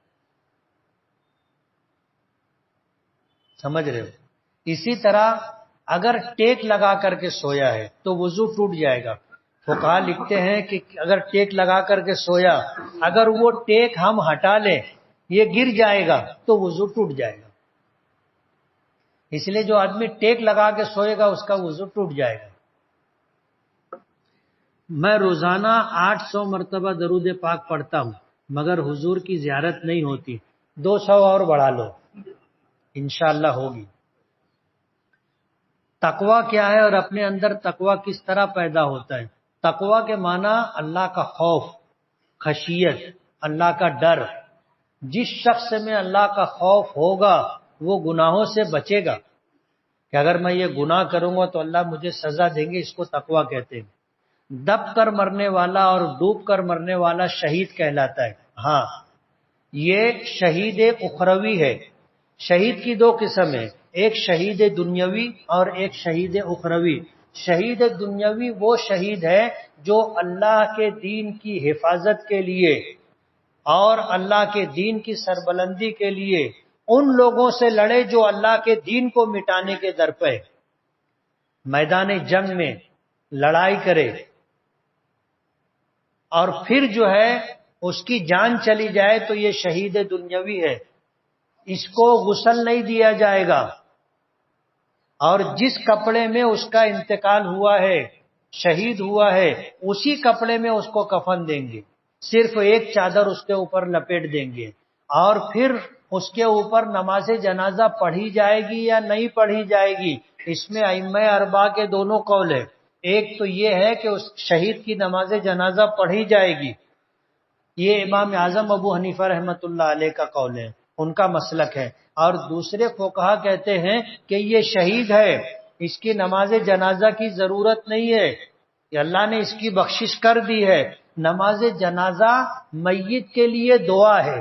سمجھ رہے ہو؟ اسی طرح اگر ٹیک لگا کر کے سویا ہے تو وضو ٹوٹ جائے گا. فقہا لکھتے ہیں کہ اگر ٹیک لگا کر کے سویا، اگر وہ ٹیک ہم ہٹا لیں یہ گر جائے گا تو وضو ٹوٹ جائے گا. اس لیے جو آدمی ٹیک لگا کے سوئے گا اس کا وضو ٹوٹ جائے گا. میں روزانہ 800 مرتبہ درود پاک پڑھتا ہوں مگر حضور کی زیارت نہیں ہوتی. 200 اور بڑھا لو انشاءاللہ ہوگی. تقوی کیا ہے اور اپنے اندر تقوی کس طرح پیدا ہوتا ہے؟ تقوی کے معنی اللہ کا خوف، خشیت، اللہ کا ڈر. جس شخص میں اللہ کا خوف ہوگا وہ گناہوں سے بچے گا کہ اگر میں یہ گناہ کروں گا تو اللہ مجھے سزا دیں گے. اس کو تقوی کہتے ہیں. دب کر مرنے والا اور ڈوب کر مرنے والا شہید کہلاتا ہے. ہاں یہ شہید اخروی ہے. شہید کی 2 قسم ہیں، ایک شہید دنیاوی اور ایک شہید اخروی. شہید دنیاوی وہ شہید ہے جو اللہ کے دین کی حفاظت کے لیے اور اللہ کے دین کی سربلندی کے لیے ان لوگوں سے لڑے جو اللہ کے دین کو مٹانے کے در پہ میدان جنگ میں لڑائی کرے، اور پھر جو ہے اس کی جان چلی جائے تو یہ شہید دنیاوی ہے. اس کو غسل نہیں دیا جائے گا، اور جس کپڑے میں اس کا انتقال ہوا ہے، شہید ہوا ہے، اسی کپڑے میں اس کو کفن دیں گے. صرف ایک چادر اس کے اوپر لپیٹ دیں گے، اور پھر اس کے اوپر نماز جنازہ پڑھی جائے گی یا نہیں پڑھی جائے گی، اس میں ائمہ اربعہ کے دونوں قول ہیں. ایک تو یہ ہے کہ اس شہید کی نماز جنازہ پڑھی جائے گی، یہ امام اعظم ابو حنیفہ رحمۃ اللہ علیہ کا قول ہے، ان کا مسلک ہے. اور دوسرے فقہا کہتے ہیں کہ یہ شہید ہے، اس کی نماز جنازہ کی ضرورت نہیں ہے، کہ اللہ نے اس کی بخشش کر دی ہے. نماز جنازہ میت کے لیے دعا ہے،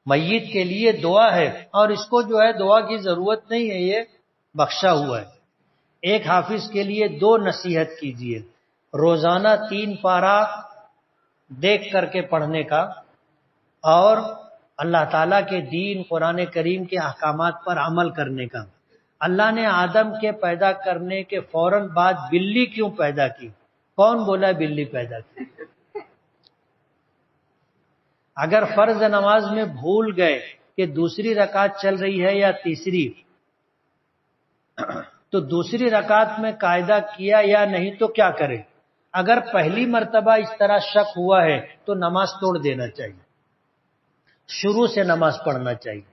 میت کے لیے دعا ہے، اور اس کو جو ہے دعا کی ضرورت نہیں ہے، یہ بخشا ہوا ہے. ایک حافظ کے لیے 2 نصیحت کیجیے. روزانہ 3 پارہ دیکھ کر کے پڑھنے کا اور اللہ تعالیٰ کے دین قرآن کریم کے احکامات پر عمل کرنے کا۔ اللہ نے آدم کے پیدا کرنے کے فوراً بعد بلی کیوں پیدا کی؟ کون بولا بلی پیدا کی؟ اگر فرض نماز میں بھول گئے کہ دوسری رکعت چل رہی ہے یا تیسری، تو دوسری رکعت میں قاعدہ کیا یا نہیں تو کیا کرے؟ اگر پہلی مرتبہ اس طرح شک ہوا ہے تو نماز توڑ دینا چاہیے، شروع سے نماز پڑھنا چاہیے۔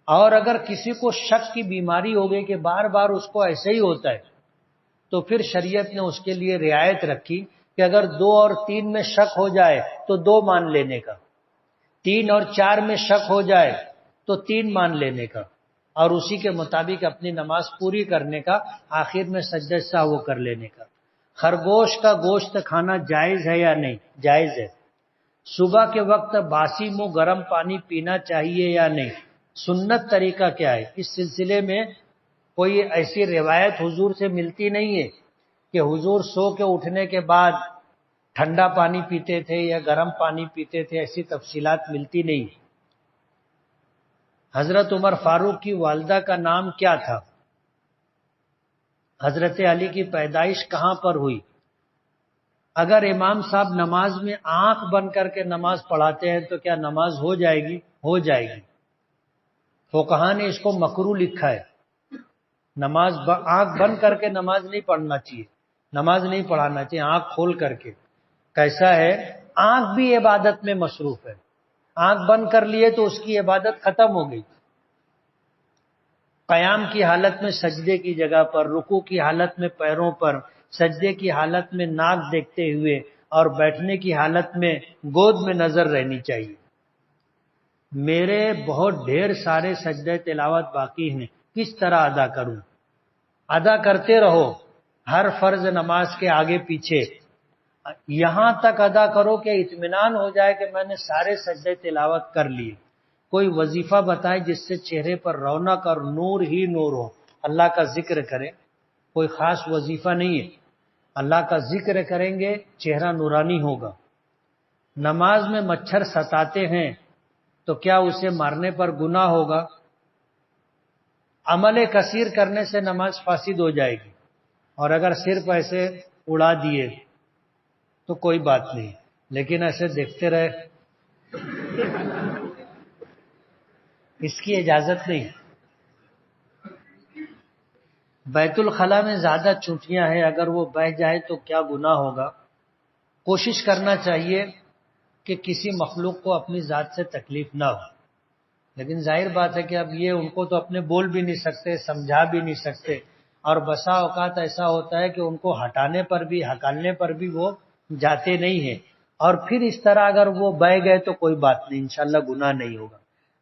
اور اگر کسی کو شک کی بیماری ہو گئی کہ بار بار اس کو ایسے ہی ہوتا ہے، تو پھر شریعت نے اس کے لیے رعایت رکھی کہ اگر 2 اور 3 میں شک ہو جائے تو 2 مان لینے کا، 3 اور 4 میں شک ہو جائے تو 3 مان لینے کا، اور اسی کے مطابق اپنی نماز پوری کرنے کا، آخر میں سجدہ سہو کر لینے کا۔ خرگوش کا گوشت کھانا جائز ہے یا نہیں؟ جائز ہے۔ صبح کے وقت باسی منہ گرم پانی پینا چاہیے یا نہیں؟ سنت طریقہ کیا ہے؟ اس سلسلے میں کوئی ایسی روایت حضور سے ملتی نہیں ہے کہ حضور سو کے اٹھنے کے بعد ٹھنڈا پانی پیتے تھے یا گرم پانی پیتے تھے، ایسی تفصیلات ملتی نہیں۔ حضرت عمر فاروق کی والدہ کا نام کیا تھا؟ حضرت علی کی پیدائش کہاں پر ہوئی؟ اگر امام صاحب نماز میں آنکھ بند کر کے نماز پڑھاتے ہیں تو کیا نماز ہو جائے گی؟ ہو جائے گی۔ فقہا نے اس کو مکروہ لکھا ہے۔ نماز آنکھ بند کر کے نماز نہیں پڑھنا چاہیے، نماز نہیں پڑھانا چاہیے آنکھ کھول کر کے۔ کیسا ہے؟ آنکھ بھی عبادت میں مصروف ہے، آنکھ بند کر لیے تو اس کی عبادت ختم ہو گئی۔ قیام کی حالت میں سجدے کی جگہ پر، رکوع کی حالت میں پیروں پر، سجدے کی حالت میں ناک دیکھتے ہوئے، اور بیٹھنے کی حالت میں گود میں نظر رہنی چاہیے۔ میرے بہت ڈھیر سارے سجدے تلاوت باقی ہیں، کس طرح ادا کروں؟ ادا کرتے رہو، ہر فرض نماز کے آگے پیچھے، یہاں تک ادا کرو کہ اطمینان ہو جائے کہ میں نے سارے سجدے تلاوت کر لیے۔ کوئی وظیفہ بتائے جس سے چہرے پر رونق اور نور ہی نور ہو، اللہ کا ذکر کریں۔ کوئی خاص وظیفہ نہیں ہے، اللہ کا ذکر کریں گے چہرہ نورانی ہوگا۔ نماز میں مچھر ستاتے ہیں تو کیا اسے مارنے پر گناہ ہوگا؟ عمل کثیر کرنے سے نماز فاسد ہو جائے گی، اور اگر صرف ایسے اڑا دیے تو کوئی بات نہیں، لیکن ایسے دیکھتے رہے اس کی اجازت نہیں۔ بیت الخلاء میں زیادہ چونٹیاں ہیں، اگر وہ بہہ جائے تو کیا گناہ ہوگا؟ کوشش کرنا چاہیے کہ کسی مخلوق کو اپنی ذات سے تکلیف نہ ہو، لیکن ظاہر بات ہے کہ اب یہ ان کو تو اپنے بول بھی نہیں سکتے، سمجھا بھی نہیں سکتے، اور بسا اوقات ایسا ہوتا ہے کہ ان کو ہٹانے پر بھی، ہکالنے پر بھی وہ جاتے نہیں ہیں، اور پھر اس طرح اگر وہ بہ گئے تو کوئی بات نہیں، انشاءاللہ گناہ نہیں ہوگا۔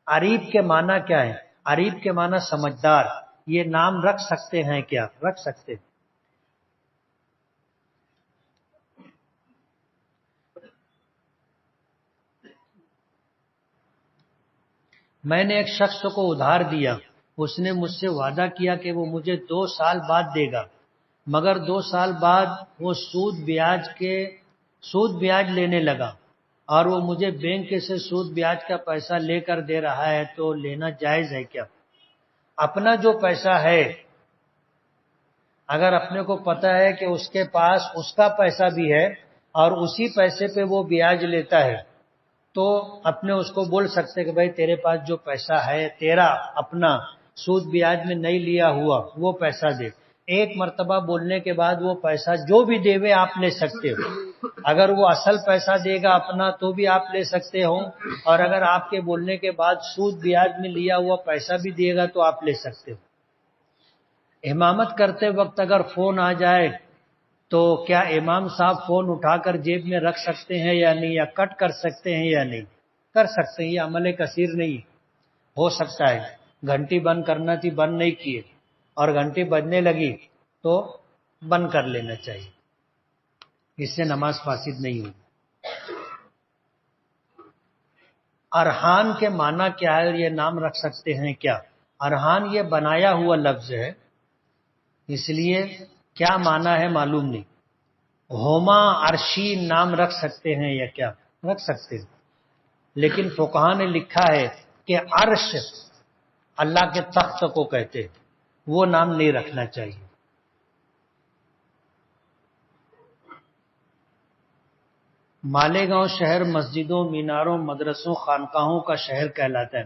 عریب کے معنی کیا ہے؟ عریب کے معنی سمجھدار۔ یہ نام رکھ سکتے ہیں کیا؟ رکھ سکتے ہیں۔ میں نے ایک شخص کو ادھار دیا، اس نے مجھ سے وعدہ کیا کہ وہ مجھے 2 سال بعد دے گا، مگر 2 سال بعد وہ سود بیاج لینے لگا، اور وہ مجھے بینک سے سود بیاج کا پیسہ لے کر دے رہا ہے، تو لینا جائز ہے کیا؟ اپنا جو پیسہ ہے، اگر اپنے کو پتہ ہے کہ اس کے پاس اس کا پیسہ بھی ہے اور اسی پیسے پہ وہ بیاج لیتا ہے، تو اپنے اس کو بول سکتے کہ بھائی تیرے پاس جو پیسہ ہے تیرا اپنا، سود بیاج میں نہیں لیا ہوا، وہ پیسہ دے۔ ایک مرتبہ بولنے کے بعد وہ پیسہ جو بھی دے وے آپ لے سکتے ہو۔ اگر وہ اصل پیسہ دے گا اپنا تو بھی آپ لے سکتے ہو، اور اگر آپ کے بولنے کے بعد سود بیاج میں لیا ہوا پیسہ بھی دے گا تو آپ لے سکتے ہو۔ امامت کرتے وقت اگر فون آ جائے تو کیا امام صاحب فون اٹھا کر جیب میں رکھ سکتے ہیں یا نہیں، یا کٹ کر سکتے ہیں یا نہیں؟ کر سکتے ہیں، یہ عمل کثیر نہیں ہو سکتا ہے۔ گھنٹی بند کرنا تھی، بند نہیں کیے، اور گھنٹی بجنے لگی تو بند کر لینا چاہیے، اس سے نماز فاسد نہیں ہوگی۔ ارحان کے معنی کیا ہے؟ یہ نام رکھ سکتے ہیں کیا؟ ارحان یہ بنایا ہوا لفظ ہے، اس لیے کیا معنی ہے معلوم نہیں. ہوما عرشی نام رکھ سکتے ہیں یا کیا رکھ سکتے ہیں، لیکن فقہا نے لکھا ہے کہ عرش اللہ کے تخت کو کہتے ہیں، وہ نام نہیں رکھنا چاہیے. مالیگاؤں شہر مسجدوں، میناروں، مدرسوں، خانقاہوں کا شہر کہلاتا ہے،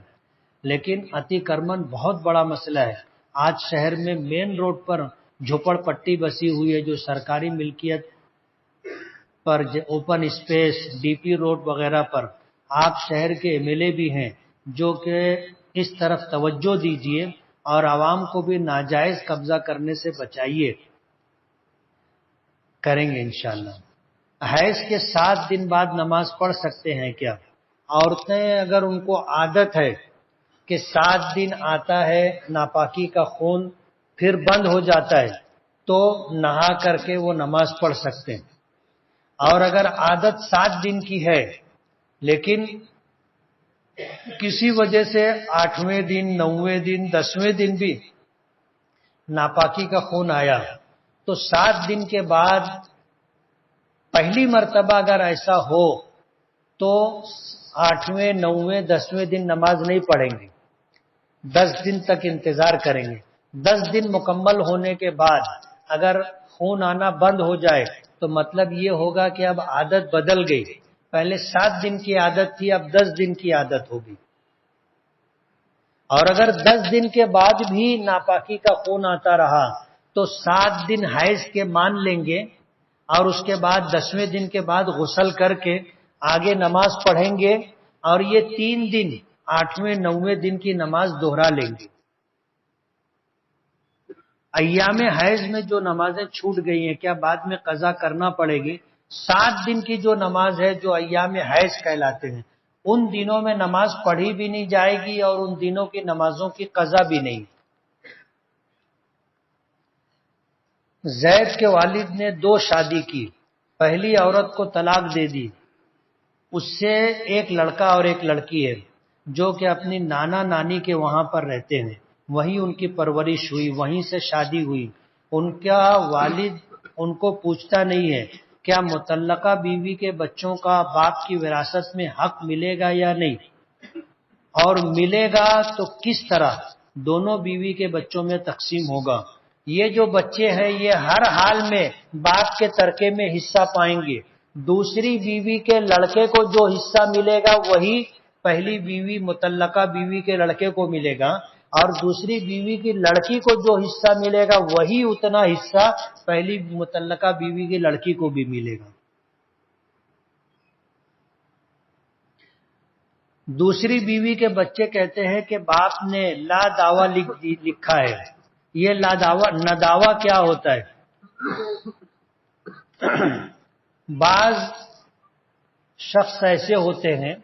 لیکن اتی کرمن بہت بڑا مسئلہ ہے. آج شہر میں مین روڈ پر جھوپڑ پٹی بسی ہوئی ہے جو سرکاری ملکیت پر، open space, D P road وغیرہ پر. آپ شہر کے ایم ایل اے بھی ہیں، جو کہ اس طرف توجہ دیجیے اور عوام کو بھی ناجائز قبضہ کرنے سے بچائیے. کریں گے انشاءاللہ. حیض کے 7 دن بعد نماز پڑھ سکتے ہیں کیا؟ عورتیں اگر ان کو عادت ہے کہ 7 دن آتا ہے ناپاکی کا خون پھر بند ہو جاتا ہے تو نہا کر کے وہ نماز پڑھ سکتے ہیں. اور اگر عادت 7 دن کی ہے لیکن کسی وجہ سے 8ویں دن، 9ویں دن، 10ویں دن بھی ناپاکی کا خون آیا تو 7 دن کے بعد پہلی مرتبہ اگر ایسا ہو تو 8ویں، 9ویں، 10ویں دن نماز نہیں پڑھیں گے، 10 دن تک انتظار کریں گے. 10 دن مکمل ہونے کے بعد اگر خون آنا بند ہو جائے تو مطلب یہ ہوگا کہ اب عادت بدل گئی. پہلے 7 دن کی عادت تھی، اب 10 دن کی عادت ہوگی. اور اگر 10 دن کے بعد بھی ناپاکی کا خون آتا رہا تو 7 دن حیض کے مان لیں گے اور اس کے بعد 10ویں دن کے بعد غسل کر کے آگے نماز پڑھیں گے اور یہ 3 دن 8ویں 9ویں دن کی نماز دوہرا لیں گے. ایام حیض میں جو نمازیں چھوٹ گئی ہیں کیا بعد میں قضا کرنا پڑے گی؟ 7 دن کی جو نماز ہے جو ایام حیض کہلاتے ہیں ان دنوں میں نماز پڑھی بھی نہیں جائے گی اور ان دنوں کی نمازوں کی قضا بھی نہیں. زید کے والد نے 2 شادی کی، پہلی عورت کو طلاق دے دی، اس سے ایک لڑکا اور ایک لڑکی ہے جو کہ اپنی نانا نانی کے وہاں پر رہتے ہیں، وہیں ان کی پرورش ہوئی، وہیں سے شادی ہوئی. ان کا والد ان کو پوچھتا نہیں ہے کیا مطلقہ بیوی کے بچوں کا باپ کی وراثت میں حق ملے گا یا نہیں، اور ملے گا تو کس طرح دونوں بیوی کے بچوں میں تقسیم ہوگا. یہ جو بچے ہیں یہ ہر حال میں باپ کے ترکے میں حصہ پائیں گے. دوسری بیوی کے لڑکے کو جو حصہ ملے گا وہی پہلی بیوی مطلقہ بیوی کے لڑکے کو ملے گا، اور دوسری بیوی کی لڑکی کو جو حصہ ملے گا وہی اتنا حصہ پہلی مطلقہ بیوی کی لڑکی کو بھی ملے گا. دوسری بیوی کے بچے کہتے ہیں کہ باپ نے لا دعویٰ لکھا ہے، یہ لا دعویٰ نداوہ کیا ہوتا ہے؟ بعض شخص ایسے ہوتے ہیں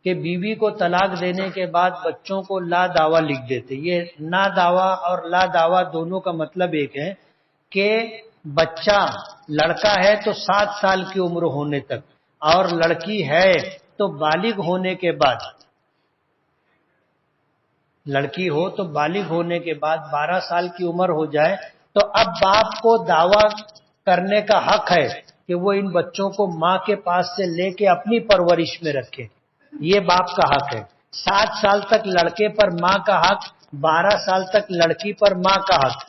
کہ بیوی کو طلاق دینے کے بعد بچوں کو لا دعویٰ لکھ دیتے. یہ نا دعویٰ اور لا دعویٰ دونوں کا مطلب ایک ہے کہ بچہ لڑکا ہے تو 7 سال کی عمر ہونے تک اور لڑکی ہے تو بالغ ہونے کے بعد، لڑکی ہو تو بالغ ہونے کے بعد 12 سال کی عمر ہو جائے تو اب باپ کو دعویٰ کرنے کا حق ہے کہ وہ ان بچوں کو ماں کے پاس سے لے کے اپنی پرورش میں رکھے. یہ باپ کا حق ہے. 7 سال تک لڑکے پر ماں کا حق، 12 سال تک لڑکی پر ماں کا حق.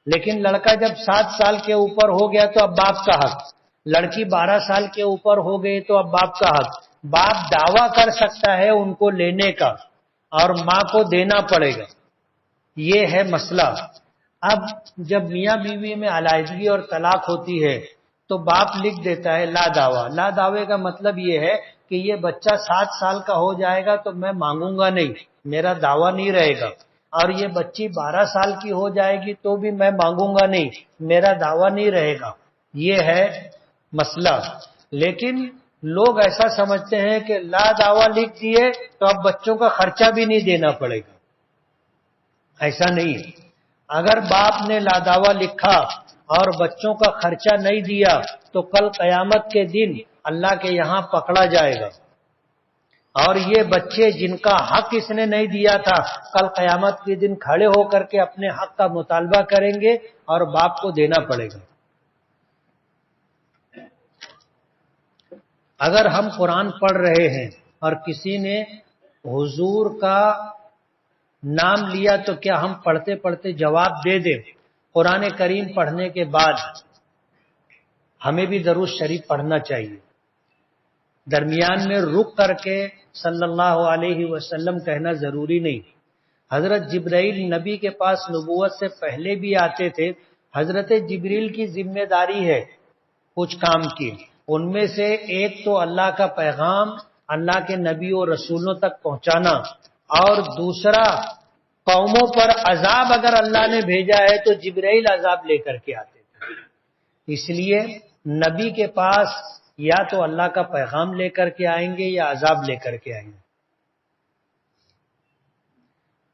لیکن لڑکا جب 7 سال کے اوپر ہو گیا تو اب باپ کا حق، لڑکی 12 سال کے اوپر ہو گئی تو اب باپ کا حق. باپ دعویٰ کر سکتا ہے ان کو لینے کا اور ماں کو دینا پڑے گا. یہ ہے مسئلہ. اب جب میاں بیوی میں علیحدگی اور طلاق ہوتی ہے تو باپ لکھ دیتا ہے لا دعویٰ. لا دعوے کا مطلب یہ ہے کہ یہ بچہ 7 سال کا ہو جائے گا تو میں مانگوں گا نہیں، میرا دعویٰ نہیں رہے گا، اور یہ بچی 12 سال کی ہو جائے گی تو بھی میں مانگوں گا نہیں، میرا دعویٰ نہیں رہے گا. یہ ہے مسئلہ. لیکن لوگ ایسا سمجھتے ہیں کہ لا دعویٰ لکھ دیے تو اب بچوں کا خرچہ بھی نہیں دینا پڑے گا. ایسا نہیں ہے. اگر باپ نے لا دعویٰ لکھا اور بچوں کا خرچہ نہیں دیا تو کل قیامت کے دن اللہ کے یہاں پکڑا جائے گا. اور یہ بچے جن کا حق اس نے نہیں دیا تھا کل قیامت کے دن کھڑے ہو کر کے اپنے حق کا مطالبہ کریں گے اور باپ کو دینا پڑے گا۔ اگر ہم قرآن پڑھ رہے ہیں اور کسی نے حضور کا نام لیا تو کیا ہم پڑھتے پڑھتے جواب دے دیں؟ قرآن کریم پڑھنے کے بعد ہمیں بھی درود شریف پڑھنا چاہیے، درمیان میں رک کر کے صلی اللہ علیہ وسلم کہنا ضروری نہیں۔ حضرت جبرائیل نبی کے پاس نبوت سے پہلے بھی آتے تھے، حضرت جبریل کی ذمہ داری ہے کچھ کام کی، ان میں سے ایک تو اللہ کا پیغام اللہ کے نبی و رسولوں تک پہنچانا، اور دوسرا قوموں پر عذاب اگر اللہ نے بھیجا ہے تو جبرائیل عذاب لے کر کے آتے تھے۔ اس لیے نبی کے پاس یا تو اللہ کا پیغام لے کر کے آئیں گے یا عذاب لے کر کے آئیں گے۔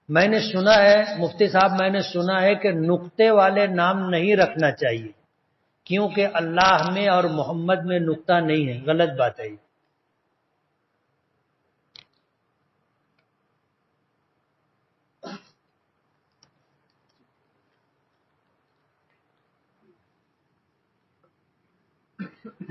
میں نے سنا ہے مفتی صاحب، میں نے سنا ہے کہ نقطے والے نام نہیں رکھنا چاہیے کیونکہ اللہ میں اور محمد میں نقطہ نہیں ہے، غلط بات ہے۔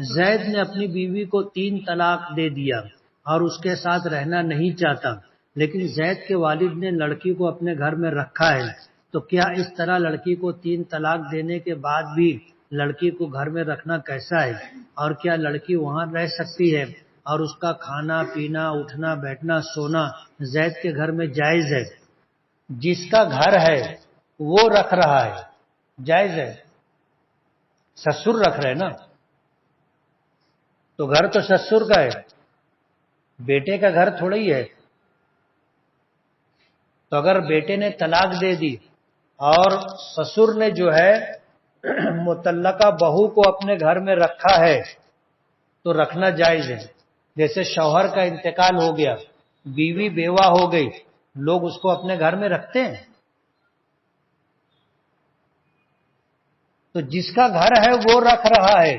زید نے اپنی بیوی کو 3 طلاق دے دیا اور اس کے ساتھ رہنا نہیں چاہتا، لیکن زید کے والد نے لڑکی کو اپنے گھر میں رکھا ہے، تو کیا اس طرح لڑکی کو 3 طلاق دینے کے بعد بھی لڑکی کو گھر میں رکھنا کیسا ہے؟ اور کیا لڑکی وہاں رہ سکتی ہے اور اس کا کھانا پینا اٹھنا بیٹھنا سونا زید کے گھر میں جائز ہے؟ جس کا گھر ہے وہ رکھ رہا ہے، جائز ہے۔ سسر رکھ رہے نا، تو گھر تو سسر کا ہے، بیٹے کا گھر تھوڑا ہی ہے۔ تو اگر بیٹے نے طلاق دے دی اور سسر نے جو ہے مطلقہ بہو کو اپنے گھر میں رکھا ہے تو رکھنا جائز ہے۔ جیسے شوہر کا انتقال ہو گیا، بیوی بیوہ ہو گئی، لوگ اس کو اپنے گھر میں رکھتے ہیں؟ تو جس کا گھر ہے وہ رکھ رہا ہے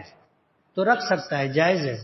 تو رکھ سکتا ہے، جائز ہے۔